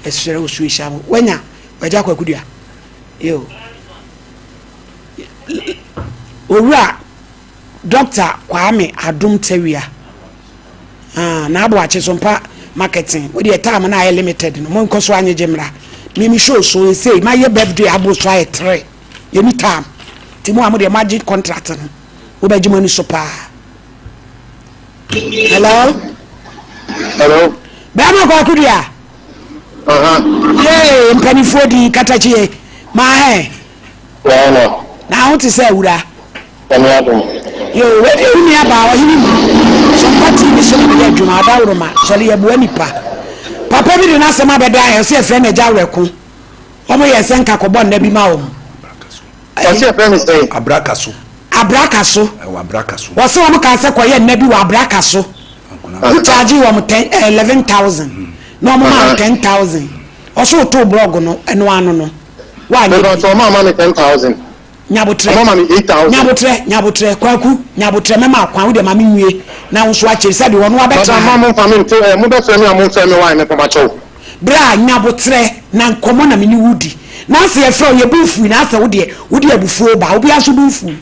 esere osuisha wo wanya waja kwakudua yo owura Dr. Kwame Adum Tewia na abo ache Sompa marketing we dey time na limited no mon koso anye jemra mimi show so say my birthday abo so ay 3 any time timo amo dey magic contract no wo be jimani so pa. Hello. Bama kwa kudia. Yeah, mpanifo di katachie. Ma he. No. Na won ti say wura. Yo, we dey uni aba o hini. Sompa TV so be adwuma adawroma. So le yabu anipa. Papa bi de na sema beda ya so e friend eja weku. Omo ye senka ko bon na bi ma wo. Ase friend say Abrakaso. Abrakaso. Abrakaso. Wose wo kan se koye nabi wa abrakaso. You charge you 11,000. No more 10,000. Also to blog no eno ano no. Why? But so mama me 10,000. Nyabotre. Mama me 8,000. Nyabotre kwaku. Nyabotre mema kwa wo de mama nwie. Na wo so a chiri said wo no abetra. Mama mo fa me to mo be fe me amon fe me why me poma cho. Bra nyabotre na nkomo na me ni wudi. Na se e fe o ye bufu na se wo de abufu ba. Obi aso bufu.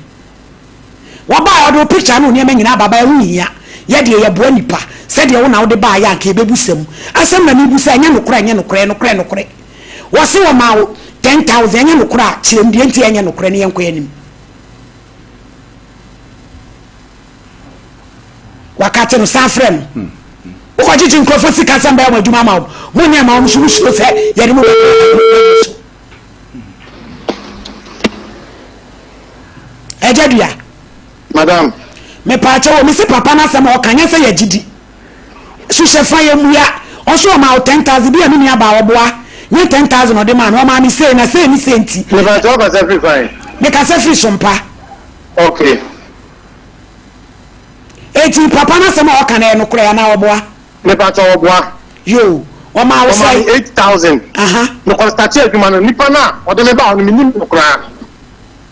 Waba odo picture no ne manyina baba hu hia ye de ye bo nipa se de wo na wo de ba ya ka bebusam asem na mebu sa nya nokore wo se wo ma wo 10,000 nya nokore a chirem de enti nya nokore ne yenko yanim wakati no safrem wo ko jiji nkrofo sika samba ya adwuma ma wo nya ma wo so se ye de mo ejadua Madam me pacha wo mi si papa na sama o kanya se ya gidi su shefa ye muya o so ma 10,000 bi ami ni aba oboa ni 10,000 o de ma no ma mi say na say ni senti me ba talk as every fine me ka se fi Sompa okay eti papa na sama o kana no kura ya na oboa me ba talk oboa yo o ma wo say 8,000 no constate adwuma no nipa na o de me ba o ni nim no kura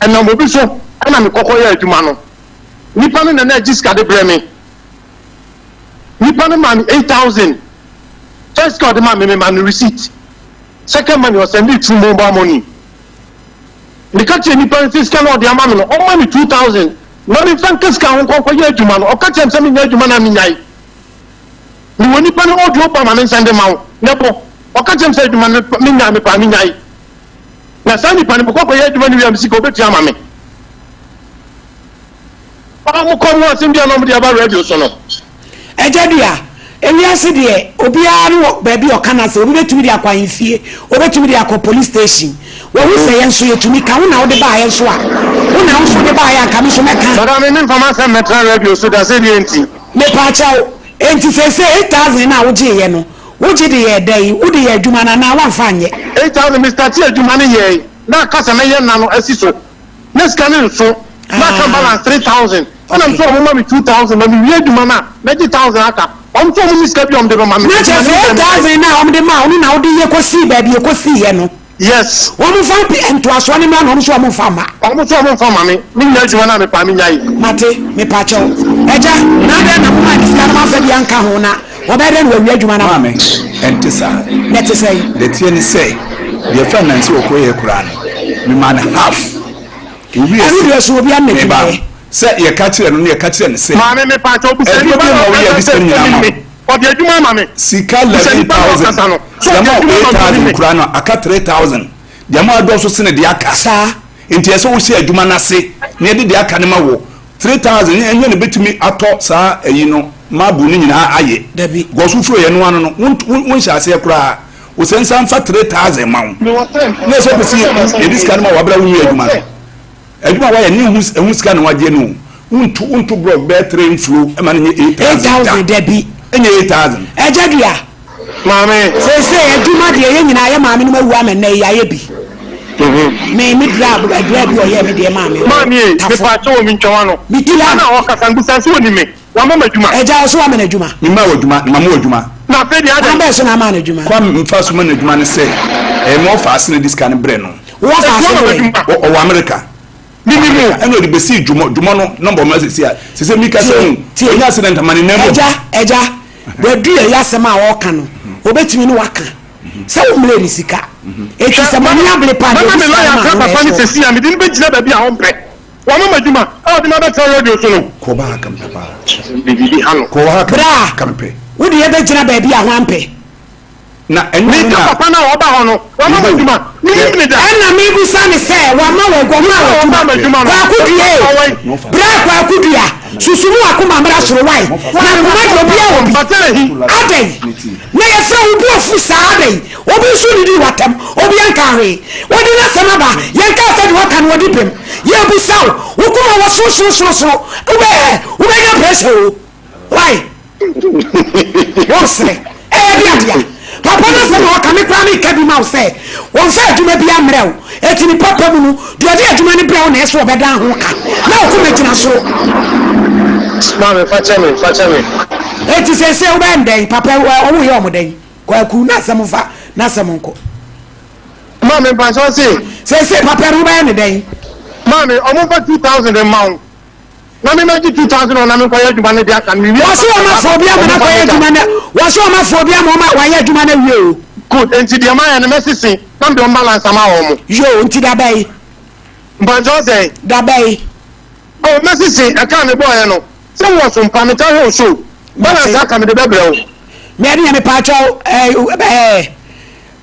enam obi so ana me kokoye adwuma no nipa no na jiska de breme nipa no man 8,000 just got the man receipt second man was sending through mobile money the country nipa fiscal or the amount no o money 2,000 na mi fan keska ho ko ye adwuma no o ka chem se mi nya adwuma na mi nyai ni woni pa no odio ba ma me sende ma wo ne bo o ka chem se adwuma mi nya me pa mi nyai na sani pa ni ko ye adwuma ni wi am sika obetu ama me pa mo ko mo asim dia no mo dia ba radio so no ejadia ewiase de obiara no ba bi okana se obi betumi de akwa infie obetumi de akwa police station wo hu se yenso yetumi ka wo na wo de ba yenso a wo na wo so de ba ya ka mi so meka sada me information metra radio so da se de enti me pa chao enti se 8000 na wo je ye no wo je de ye dai wo de ye adwuma na wa fa anye 8000 Mr. T adwuma ne ye na kasa na ye na no asiso na scan so na kan balance 3000 and I'm sure mo me 2000 na me adwuma na 1000 aka I'm sure mo miska bi om de ba ma me na je 8000 na om de ma onu na wo de ye kosi ba bi ye kosi ye no yes wo mo fa ento aso ne ma no mo so mo fa ma mo so mo fa ma me nya adwuma na me pa me nyai mate me pa chao eja na de na mo ma diska na ma fa bi anka ho na wo ba de no wi adwuma na ma me entisa net say the tieni say the finance okoye kura no me man half we are so obi am me say ye ka kire no ye ka kire ne say ma me pa chao bu say ba no we diska ni na o de adwuma ma me sika 11000 jama 8000 kura no aka 3000 jama ado so sene de aka sa enti eso wo se adwuma na se ne de aka ne ma wo 3000 enye ne betumi ato sa eyi no ma bu ni nyina aye dabi go so furo ye no ano no won sha ase kura o sensa mfa 3000 ma wo ne so pesi e diska ne ma wa bra wo adwuma adwuma wa ye ne hu sika ne waje no untu blog be train flow e ma ne 8000 dabi enye 8000 ejadia mame se adwuma de ye nyina ye maame no mawu amena ya ye bi me grab bi o ye me de maame me pa cho mi ntwa no mi tila na o kasa ngusa se oni me wa mama adwuma eja so amena adwuma mi ma adwuma ma mo adwuma na fe di ada ba so na ma na adwuma kwa mfa so ma na adwuma ne se mo fa ase ne diska ne bre no wo fa so o America ni eno de besi djumo no number ma se mi ka se nya accident mani nemo eja we du ye yasema wo ka no obetimi ni waka se wo mle risika eti se mani able pa de me la ya ka papa ni se si am din be jina ba bi a ho mpre wa mama djuma o de na ba tell radio so no ko ba kam papa bibi hano ko ha kam pe wo de ye be jina ba bi a ho ampe na enu na papa na wo ba ho no wa mama djuma ni ni da na me bu sa ni se wa ma wo go ma wo kwa kudie bra kwa kudia susumu akoma mra soro wai na kuma de obi a obi adai na ye fra wo bu afu sa adai obi su ni di watam obi anka hwe wodi na sama ba ye nka sa di waka no wodi pem ye bu saw wo kuma wo so ube nya pressure why wo sre dia papa na se no ka me kwa me ka bi ma say won fa adwuma bi amrew eti ni papa mu no de odi adwuma ni brew na eso obeda ho ka na o ko megina so mama facha me eti se o ben den papa o wo ye o mo den kwa ku na se mo fa na se mo nko mama pa so se papa ru ben den mama o mo fa 2000 amount na me maji 2000 na me kwa ya djuma ne dia kan mi waso ma phobia mo na kwa ya djuma ne waso ma phobia mo ma wa ya djuma ne wie o good enti dia ma ya ne mesisi na be on balance ama wo mo yo enti da bai mbanjo say da bai o mesisi e kan me boy no se wo so mpa me ta ho so balance aka me de bebre o me ade me pa cho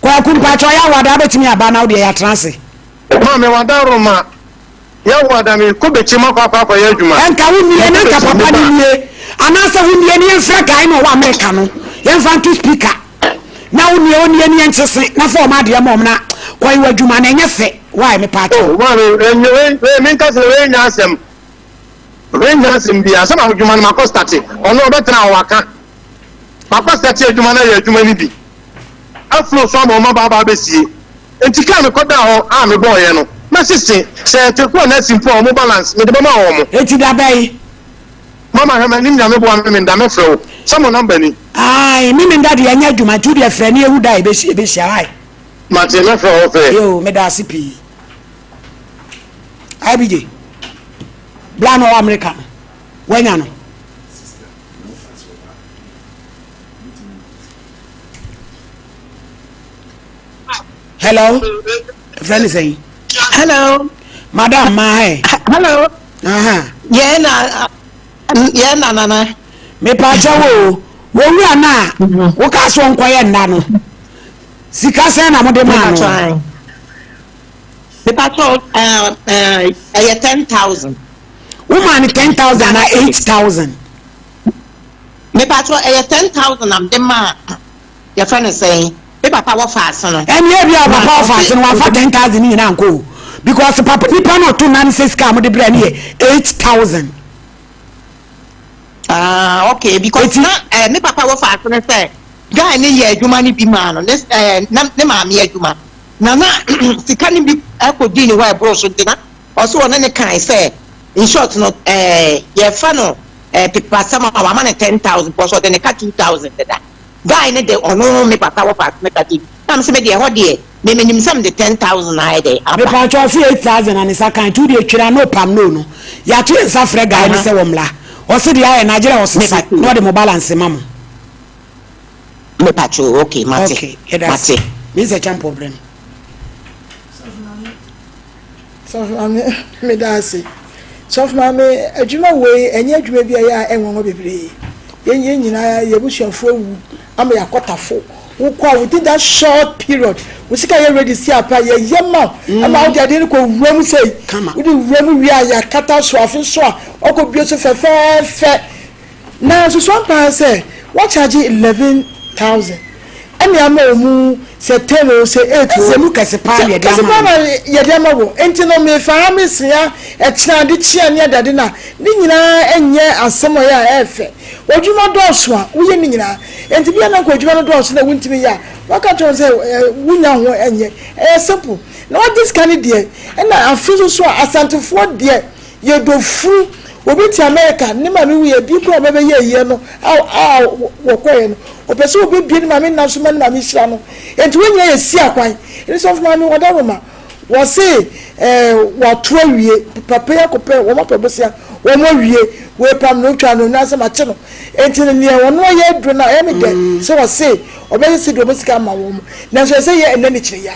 kwa ku pa cho ya wada betimi aba na wo de ya transe ma me wada roma ya wada me ko be chima kwa ya djuma enka wunnie na nka papa ni nie anasa wunnie ni enfra gai no wa America no yemfa to speaker na wunnie ni enchese na fo ma de mom na kwa yi wadwuma na enyefe why me pa cho oh ma me me nka se we nya asem bia sama wadwuma na ko start ono obetra waka papa start adwuma na ya adwuma ni bi aflo so ma baba besie enti ka me koda ho a me boy no na sisi se te ko na simple o mo balance me de mama o mo eti da bai mama ha ma nim na me bo am me nda me frɛ some number ni ai mi nda de anya dwuma tu de frɛ ni ehu da e be hia ai ma te me frɛ o fe yo me da sipi ai bije bla no America wanya no hello friend say hello madam ma hey hello na nana me pa chawo wo wi ana wo ka so nkoye nda no sika se na mo de ma no me pa chawo 10,000 woman 10,000 na 8,000 me pa chawo 10,000 am de ma your friend is saying me papa wo fast no and ye bia papa fast no wa fa 10,000 ni na nko because papa nipa no to nan se sika mo de bra ni 8,000 okay because na me papa wo fast no say guy ni ye adwuma ni bi ma no ne ma me adwuma na sika ni bi akodi ni wa bro so dina also one ne kan say in short no ye fa no pipa sama wa ma 10,000 plus so de ka 2,000 da guy ne de ono me papa wo fast me kati am se me de ho de me nim sam de 10,000 na de me pa cho fi 8,000 and isa kan 2 de twira no pam no ya to isa frɛ guy ne se wo mla o se de ya Nigeria o se no de mo balance mamo me pacho okay mate okay mate means a champ problem so me da say so mama adwuma we enye adwuma bia ya enwo bebre yen nyina yebusuafo wu am yakotafo wukwa within that short period we sika you ready see apa ye yema ama o de ko wuram sei we di wuram wi aya kata so afi so a okobio so fe na so Sompa say what charge 11,000 emi ama omu se 10 o se 8 se mu kase pa ye de ama wo enti no me fa me sia e kina de chia ne dade na ni nyina enye asemo ya efe odwuma dɔɔso a woyɛ ni nyina enti bia na ko odwuma no dɔɔso na wuntimi ya waka to say wunya ho enye simple na what this kind de na afiso so asantefo de ye dofu obi ti America ni ma mi wiye bi ko bebe ye ye no wo koye no opese obi bi ni ma mi na so ma ni ma mi hira no enti wonya ye si akwan ni so ma mi woda roma wo se wo to awie papa ya ko pe wo ma to bosia wo mo wie we pam no twa no na se ma che no enti ne wo no ye dro na e mi de so wo se obe se do bosika ma wo mo na so se ye enani kire ya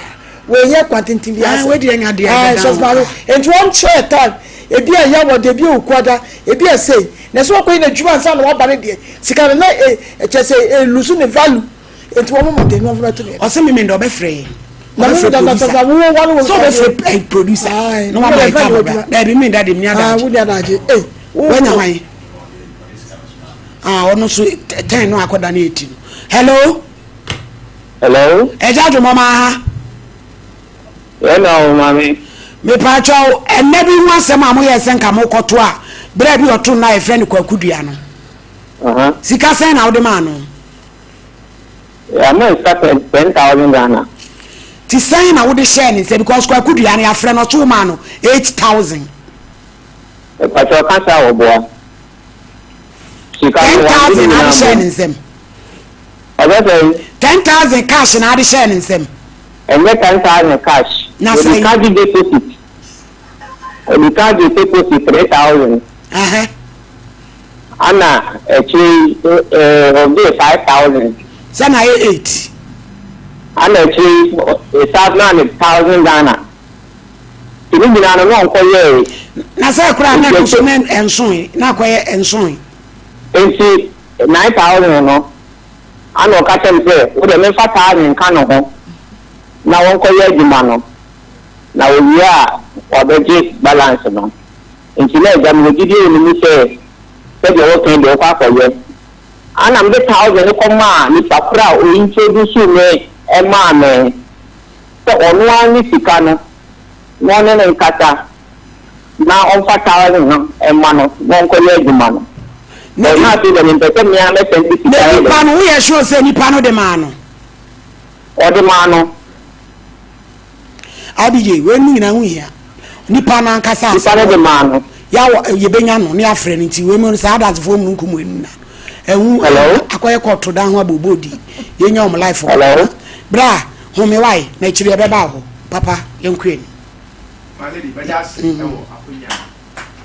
we ye kwantintin bi ase we de nya de so ma enti one chair time ebi a ya wode bi okwada ebi a say na so ko ina djuma nsa na waba ne de sika na chese lusu ne value enti wo mo de no fra to o se me ndo be free na mo da na ta wo one so be free producer no ma ba ka ba na bi me da de mi ada wo da da je when am ono so 10 no akoda na 18 hello eja do mama ha hello mami me pa cho enne bi hu asem am ye sen ka mo koto a bra bi oto na e friend kwakudua no sika sen na wo de ma no ya no start 10,000 Ghana ti sen na wo de share ni say because kwakudua no ya friend no to ma no 8,000 e pa cho ka sa wo boa sika 10,000 na de share ni sem obese 10,000 cash na de share ni sem and get 10,000 cash. Na say the card deposit. The card deposit 3,000. Anna actually of 5,000. Sana 8. Anna actually 7,000 Ghana. Tini bina no nko ye. Na say kura na ko so men enson na ko ye enson. Enti 9,000 no. Anna ka tem say wo de me 5,000 kan no ho. Na won ko ye adwuma no na owie a obeje balance no nti na jam no gidi ni mi se de wo kan de kwa koye ana mbe 1,000 ko ma ni pakura o introduce me e ma me so onu ani sika no no ne nkata na on 5,000 no e ma no won ko ye adwuma no na ti de mpete mi a me senti sika ni pa no wo ye sure say ni pa no de ma no o de ma no abije we ni na hu ya nipa na nkasa nipa de man ya ye benya no ne afre nti we mu sa adas fo mu nkumu enu na ehu akoye koto dan ho abobodi ye nya om life bra ho me wai na chire be ba ho papa ye nkueni maledi bedase ewo akonya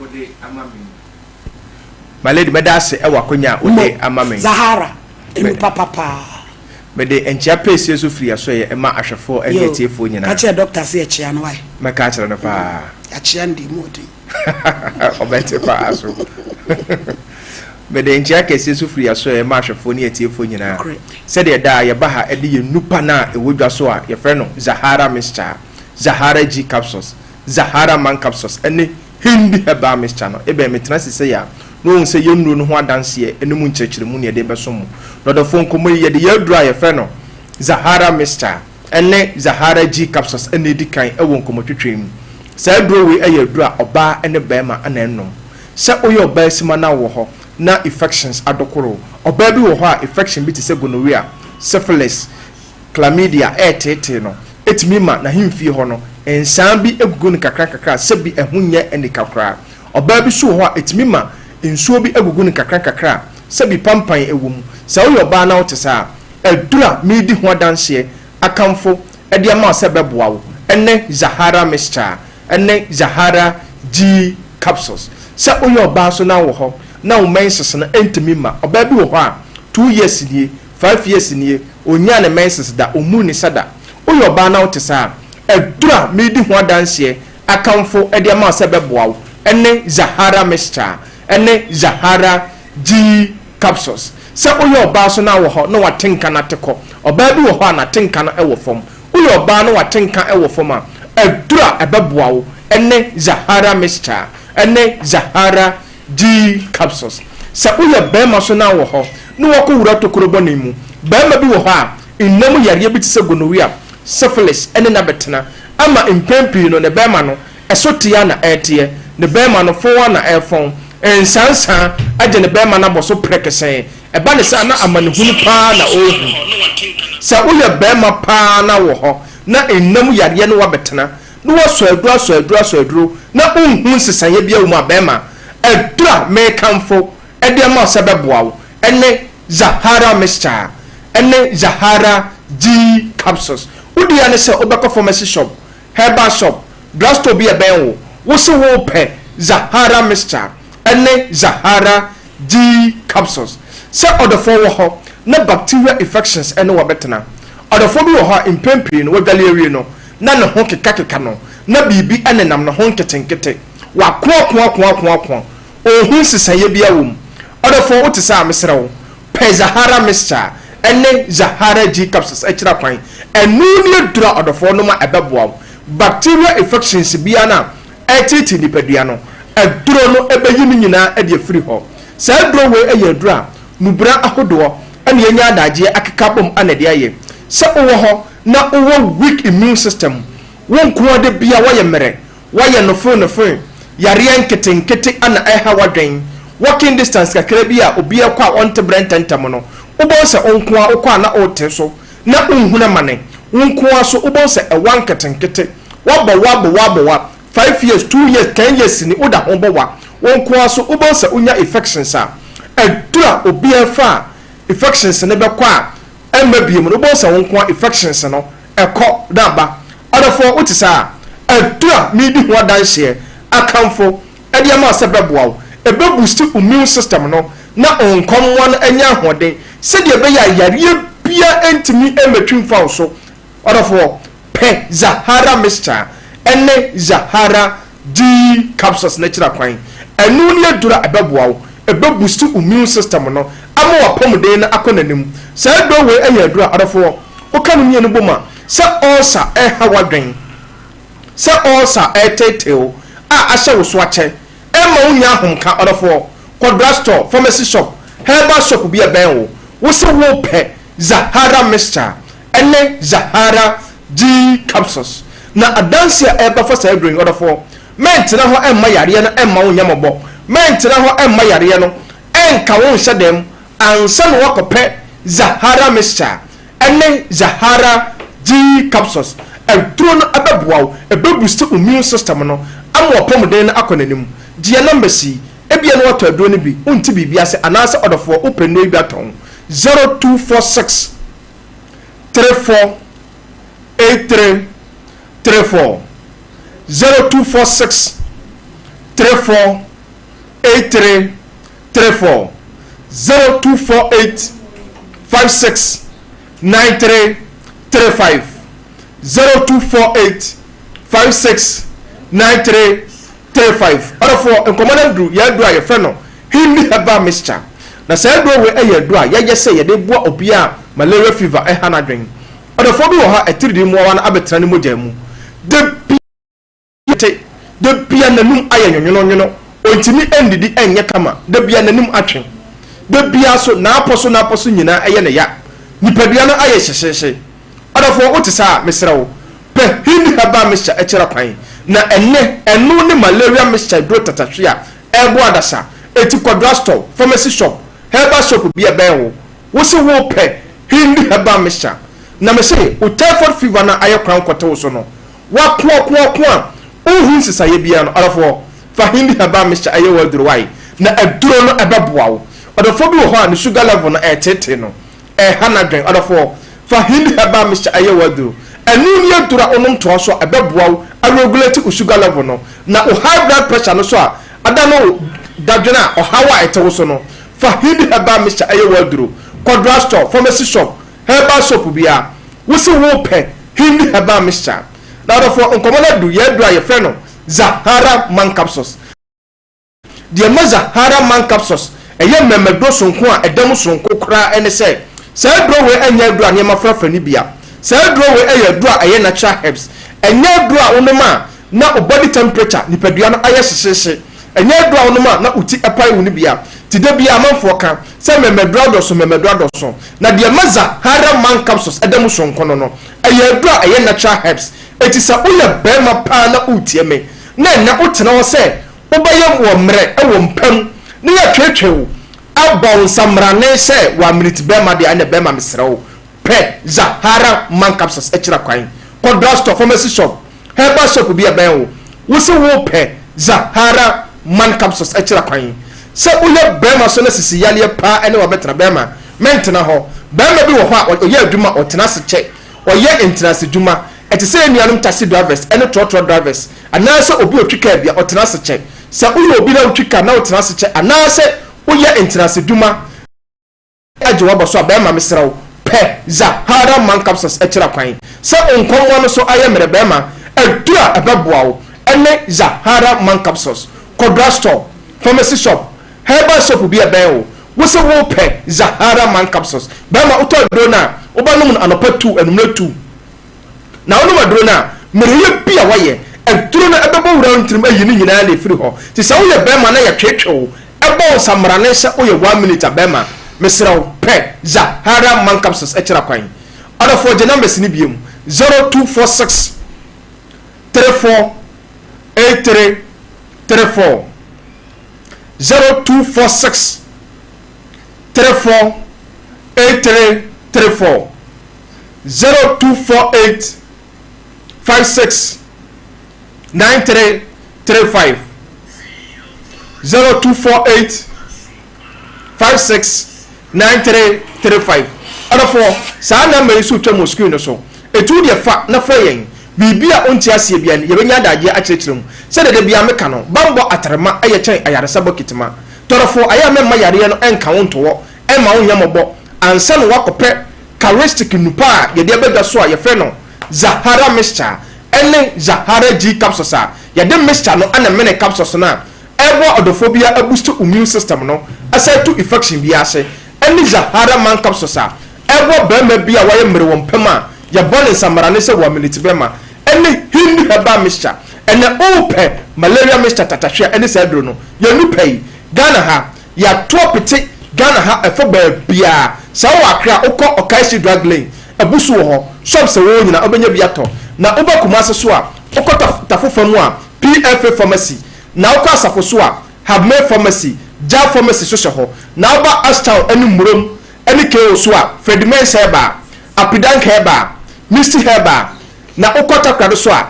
ode amame maledi bedase ewo akonya ode amame Zahara emi papa Mede enchia pese so free aso ye ema ahwefo ene tiefo nyina. Ka che doctor se echia no wai. Meka kire no pa. Achiandi modi. Obete pa aso. Mede ntia kese so free aso e ma hwefo ne atiefo nyina. Se de da ye ba ha e de ye nupa na e wodwa so a ye frɛ no Zahara Mixture, Zahara G capsules, Zahara Man capsules ene hindi heba mixture no e be metena sese ya no se ye nuru no ho adanse e ene mu nkyerkyere mu ne de beso mu. No do fo nkomo ye de ye dura ye frɛ no Zahara Mixture ene Zahara G capsules ene di kan e wo nkomo twetwem. Sa duro we e ye dura oba ene bema ana ennom. Se oye oba sima na wo ho na infections adokoro oba bi wo ho a infection bi te se gonorrhea, syphilis, chlamydia etete no etimi ma na himfie ho no ensan bi egugu ne kakra se bi ehunye ene kakra oba bi so ho a etimi ma ensuo bi egugu ne kakra se bi pampan ewum se oye oba na wotesa edura midi ho danse akamfo ede ama se beboa wo ene Zahara Mixture ene Zahara G capsules se oye oba so na wo ho na wo menses na entimi ma oba bi wo ho a 2 years nie 5 years nie onya ne menses da omu ni sada oye oba na wotesa edura midi ho danse akamfo ede ama se beboa wo ene Zahara Mixture ene Zahara G capsules se oye oba so na wo ho na watenka na teko oba bi wo ho na tenka na ewo fom oye oba na watenka ewo fom a edura ebeboa wo ene Zahara Mixture ene Zahara G capsules se oye bema so na wo ho na wo ko wura tokoro ne mu bema bi wo ho a innam yare bi tse gonorrhea, syphilis ene na betena ama impempi no ne bema no esotia na etie ne bema no fo na efon ensansan aje ne bema na boso prekesen eba ne sa na amanehunu pa na ohu sa oye bema pa na wo ho na innam yare no wa betena no wo so aduro na unhu sesaye bia wo ma bema edura me kamfo ede ma se beboa wo ene Zahara Mixture ene Zahara G capsules udi ane se obeko pharmacy shop, herbal shop, drugstore bi eben wo wo se wo pe Zahara Mixture ene Zahara G capsules se odofo wo ho na bacteria infections ene wo betena odofo bi wo ho impempi no wadale awie no na ne ho keka no na bibi ene nam ne ho nketenkete wa ko ohun sisaye bia wom odofo wotisa amesrewo pe Zahara Mixture ene Zahara G capsules ekira kwan enu ne dura odofo no ma ebeboa bacteria infections bia na etiti nipadua no eduro no ebeyi nyina ede afiri ho sa duro we eye dura nubra ahodo ene yenya adaje akekabom anade aye se owo ho na owo weak immune system won ko de bia waye mere waye no fo yare nkete ana eha wadwen walking distance kakra bia obi akwa onte brententam no ubonse onkoa okwa na ote so na unhuna mane unkoa so ubonse ewan nkete wabo 5 years 2 years 10 years ni oda hombo wa onkoa so ubonse unya infections a edura obi afa infections ne bekwa embabiem no ubonse onkoa infections no ekọ daba odafo utisa edura midi ho danse akamfo ede ama se beboa ebe boost immune system no na onkomwa no anya hoden se de be ya yare bia entimi emetwimfa so odofo pe Zahara Mixture ene Zahara G capsules na kira kwan enu ne adura ebeboa ebe boost immune system no ama wapomden na akonanim se do we eya adura odofo okanu nie no boma se ulcer hawadwen se ulcer eteteo a asha wo so ache ema unya ahomka odofo drugstore, pharmacy shop, herbal shop bi eben wo wo se wo pe Zahara Mixture ene Zahara G capsules na adansia eba for say bring odofo mentina ho emma yare no emma unya mobo mentina ho emma yare no enka wo hye dem ansa no wakope Zahara Mixture ene Zahara G capsules eduro no abeboa wo ebebuste immune system no amwo pomden akonanim dia number C ebia no wato aduro no bi unti bibia se anase odofo open no bi aton 0246 34 83 34 0246 34 83 34 0248 56 93 35 0248 56 9335 orofo nkomana dru ya dru aye fe no hindi heba mixture na say dru we aye dru a ye say ye de boa obi a malaria fever e hana dwen orofo bi wo ha etiridi mu wa na abetra ne mogya mu de bia nanum aye nwonwono ontimi endidi enye kama de bia nanum atwen de bia so na aposo nyina aye ne ya nipadua no aye hyehye orofo otisa mesrewo pe hindi heba mixture e kira kwan na enu ne malaria mixture dro tatatwe a ebo adasa eti kwadra store pharmacy shop herbal shop bi ebe wo se wo pe hindi herbal mixture na me say o typhoid fever na aye kwan kwete wo so no wa ko ohun sisaye bia no arafo fa hindi herbal mixture aye wo duro wai na aduro no ebeboa wo odofo bi wo ho an sugar level na etete no hana dwen odofo fa hindi herbal mixture aye wo duro enu ni adura onum to so ebeboa wo regulate o sugar level no na o high blood pressure no so a adano dadwena o hawa etewo so no fa hindi herbal mixture aye wo duro kwadra store pharmacy shop herbal shop bia wo se wo pe hindi herbal mixture na therefore nkomona du ye dra ye fe no Zahara man capsules de Zahara man capsules eye memedo sonko a edem sonko kra ene se dro we anya dro ane mafrafa ni bia dro we eye dro aye natural herbs enya dro a onoma na o body temperature nipadua no aye hyehye enya dro a onoma na uti epai woni bia ti de bia amanfo ka se memedo adoso na de Zahara man capsules edem sonko no eye dro aye natural herbs etisa uya bema pa na utie me na utena wo se obayam wo mre ewo mpam ne ya twetwew abon samrane se wa minute bema de ane bema misrewo pe Zahara man capsules ekira kwan kodra store pharmacy shop herbal shop bi aben wo se wo pe Zahara man capsules ekira kwan se uya bema so na sisi yale pa ene wa betra bema mentena ho bema bi wo ho a oye adwuma otena se che oye intena se dwuma eti say nuanum taxi drivers ene trotro drivers anase obi otwika bia otena se che se uyo obi na otwika na otena se che anase uye internase duma ajewa boso abema mesrawo pe Zahara man capsules ekira kwan se onkonwo no so aye mere bema adua abeboawo ene Zahara man capsules kodra store pharmacy shop herbal shop bi abewo wo se wo pe Zahara man capsules bema uto do na obanum anopa 2 enumre 2 na onu maduro na mereye bia waye aduro na ebebo wura ntrim ayi ni nyina le firi ho ti sa wo ye bema na ye twetwew ebo samrane se wo ye 1 minute bema mesraw pe Zahara man capsules ekira kwan other for the numbers ni biem 0246 34 83 34 0246 34 83 34 0248 56 9335 0248 56 9335 therefore sa na me su twam screen no so etu de fa na fa yen bibia onti asie bia ye benya daje a kirekirim se de bia meka no bambo atrema aye chen ayaresa bokitima therefore aya me ma yare no enka wontowo ema wonyamobo ansa no wakope charistic nupa ye de beda so a ye fe no Zahara mixture ene Zahara G capsules a ye de mixture no ana mene capsules na ebo odophobia boost immune system no aside to infection bi ase ene Zahara man capsules a ebo bema bia waye mere won pema ye bone samarane se wa minute bema ene hindi heba mixture ene ope malaria mixture tatahwe ene sadro no ye nupai Ghana ha ya topete Ghana ha efo ba bia sa wa kra ukọ Okaisi drug lane abusu ho shop se wo nyina obenya biato na oba kumase so a ukọ tafofamu a PFA pharmacy na ukọ asafo so a have made pharmacy ja pharmacy so ho na oba Ashtown eni murom eni KO so a Fredman Heba Apidank Heba Misty Heba na ukọ takrado so a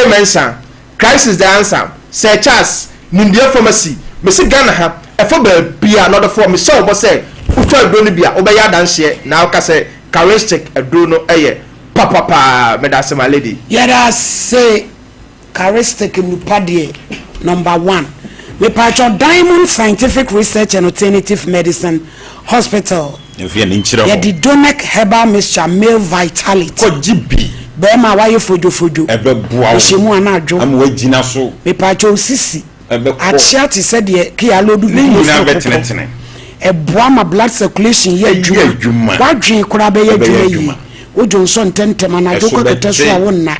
mensa crisis the answer Sir Charles Nindia pharmacy mesi Ghana ha efo ba bia no the for me so bo say uto adro no bia obeya danse na aka say charistic adro no eye papa medase my lady yada say charistic nupade number 1 me patcho Diamond Scientific Research and Alternative Medicine Hospital if you nchira ya the Domek Herbal Mixture Male Vitality ko jibi be ma wa ye fojo ebe bua wo ohemu anadwo am wa gina so me pa cho sisi ebe ko achia te se de ki alodu bi ni na betenetene eboa ma blood circulation ye adwuma wadwen kura be ye adwuma yi o Johnson tentem anadwo ko keteso a wonna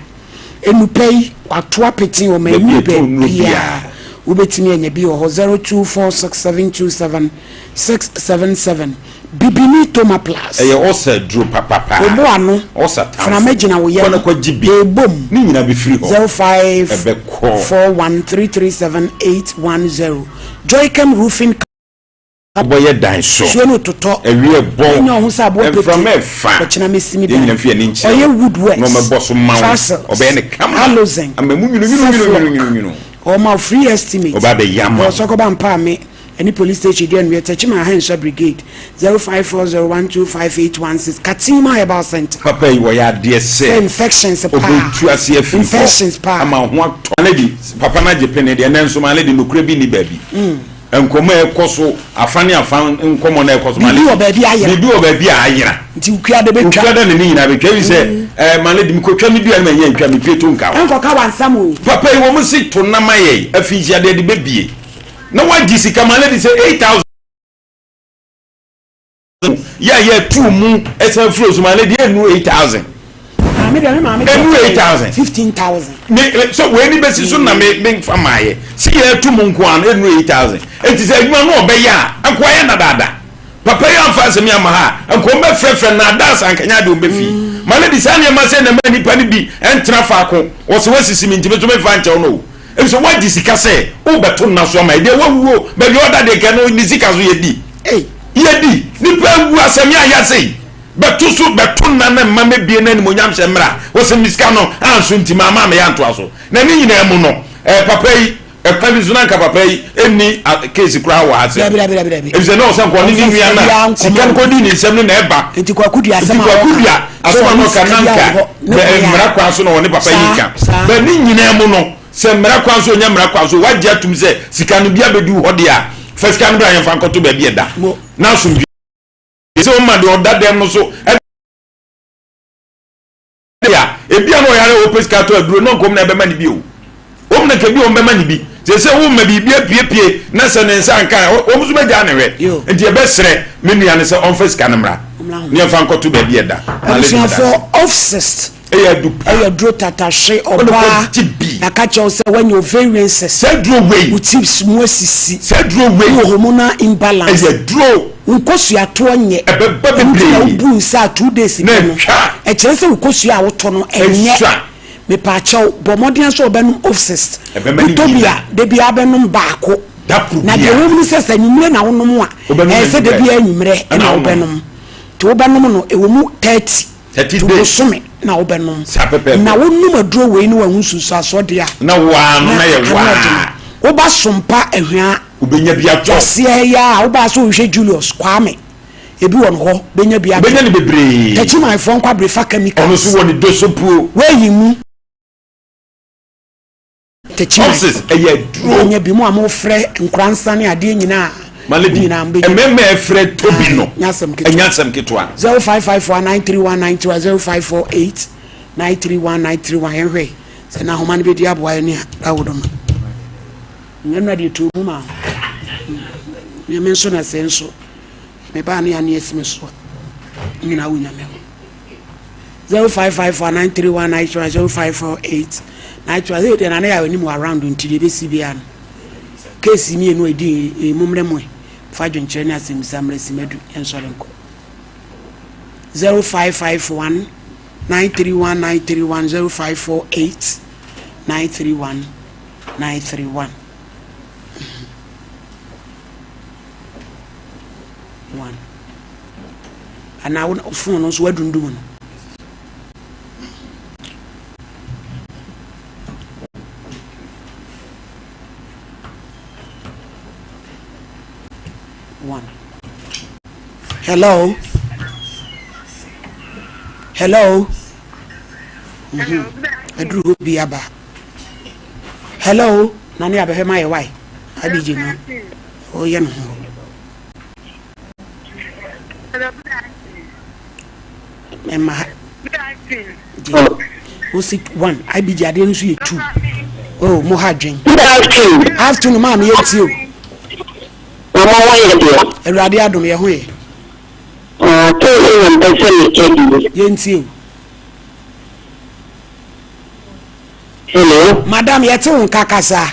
enupei watoa petin o ma enube bia ubetimi anya bi o 0246727677 bibini toma plus eye osa dro papa obo ano osa tan fana magina wo ye kono ko jibi ebom ni nyina be free ho 0541337810 Joycam roofing boye dan so no toto ewie bo enyo ho sa bo pete from efa ko china mesimi da nyina fie ni nchi oye woodworks no me boso mawo obe ne kama alozen amemu nyunu o ma free estimate oba be yama so ko ba mpa me any police station there we techima Hensha brigade 0540125816 Katima Herbal Center papa yi wo ya de se infections pa obetu ase afi infections pa ama ho atonedi papa na je pene de nanso ma lady no kure bi ni baby enkomo ekoso afane afan enkomo na ekoso ma lady bi o baby ayira nti ukua de betwa ukua de ni nyina betwa wi se ma lady mi ko twa mi dua ma nya ntwa mi peto nka enko ka wansam papa yi wo mu si to na ma ye afi jia de bebie na waji sika ma lady say 8000 ya tu mu esa froze ma lady enu 8000 enu 8000 15000 so we ni besi so na me famaye si ya tu mu nko an enu 8000 enti say adwuma no obeya anko ya na dada papa ya amfa asemi ama ha anko me frefre na dance ankanya de obefi ma lady sane ma se na ma nipa ni bi entra fa ko wo se wasisi mi ntime to me fa nche no so waji sika se o beto na so ma de wawuo be de oda de kan ni sika so yedi yedi ni pa wu asemi aya sei beto so beto na na ma mebie na ni monyam hye mra wo se misika no anso nti ma me ya nto aso na ni nyina mu no papa yi pavizuna nka papa yi eni case kura wa ase ebize no se nko ni nua na sika nko di ni nsem na eba enti kwakudia asema no kananka mra kwa so no ne papa yi ka be ni nyina mu no se mra kwa so nya mra kwa so waje atum se sika no bia bedu ho de a first kan bra yemfa nkoto ba bi eda na so bi se o ma de oda dem no so ya ebia no yare o pesca to aduro no kom na be ma ni bi o o na ke bi o be ma ni bi se wo ma bi bia pie na se ne nsa nka o musu be ja ne we enti e be sere me nua ne se on first kan mra ni yemfa nkoto ba bi eda na for offset eya duro tatashe oba na kacho se when your variances se duro wey with tips mo sisi se duro wey hormonal imbalance eya duro nkosu ato onye ebeba bebre bu sa 2 days no e kire se nkosu a woto no enye me pa chaw bomodian so obenum offset utobia de bia benum baako na de wonu se sanimre na wonum a e se de bia anumre na obenum to obenum no e wo mu 30 days na obenum na wonum aduro we ni wansusu aso de a na wa no na ye wa wo ba sompa ehwa ubenya bia to se ya wo ba so hwe Julius Kwame ebi won ho benya bia benya ni bebre tachi my phone kwa brefa chemical ono so woni dosopuo we yimu tachi office eye duro nya bi mu amofre nkransa ne ade nyina maledi ememe efre tobi no nyasem ketwa 0554931920 0548931931 ehwe se na homa ne bedi aboa ne awodoma nyamna de to mu ma nyemenso na senso me ba ne ane esime so nyina wo nyame 0554931920 0548 na na ya wani mu around ntire be sibia no case mi enu edi mumre mu fa dwenkyere ne asem samre simedu ensore nko 0551 931931 0548 931931 one and now phone so wadundum no one hello adru bi aba hello nani abehe my why adije no o ye no Emma Osi 1 IBG ade nso ye 2 oh mo ha dwen afternoon ma me yenti o mama wa ye de Ewurade adom ye ho ye to ye mpese ni kedi yenti o hello madam yete won kakasa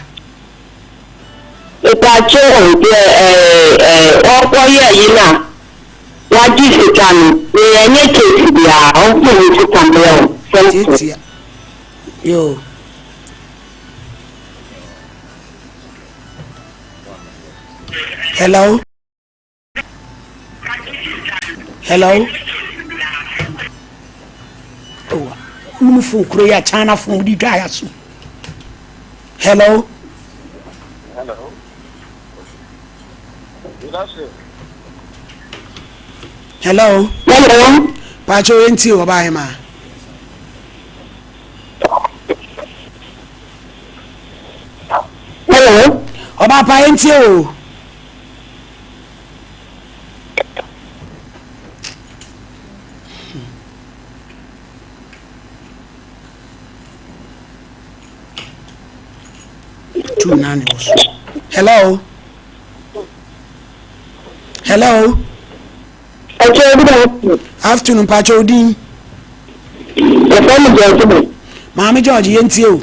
ipa che ọkọ ye yi na wa di sikanu ni enye kesi bia o fu ni sikanu yenti yo hello oh mu fu kuro ya chana fu di dwa ya so hello hello pacho enti o ba hema hello oba pa enti o two nani also hello afternoon pacho din Mami George yenti o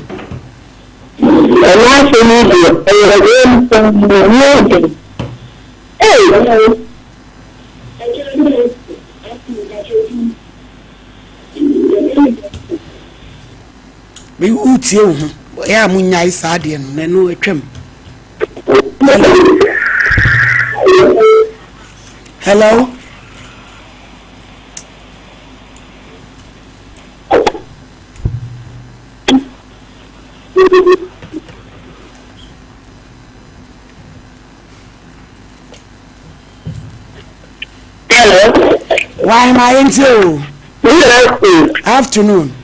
bi utie o ya munya isa ade no na no atwam hello why my into afternoon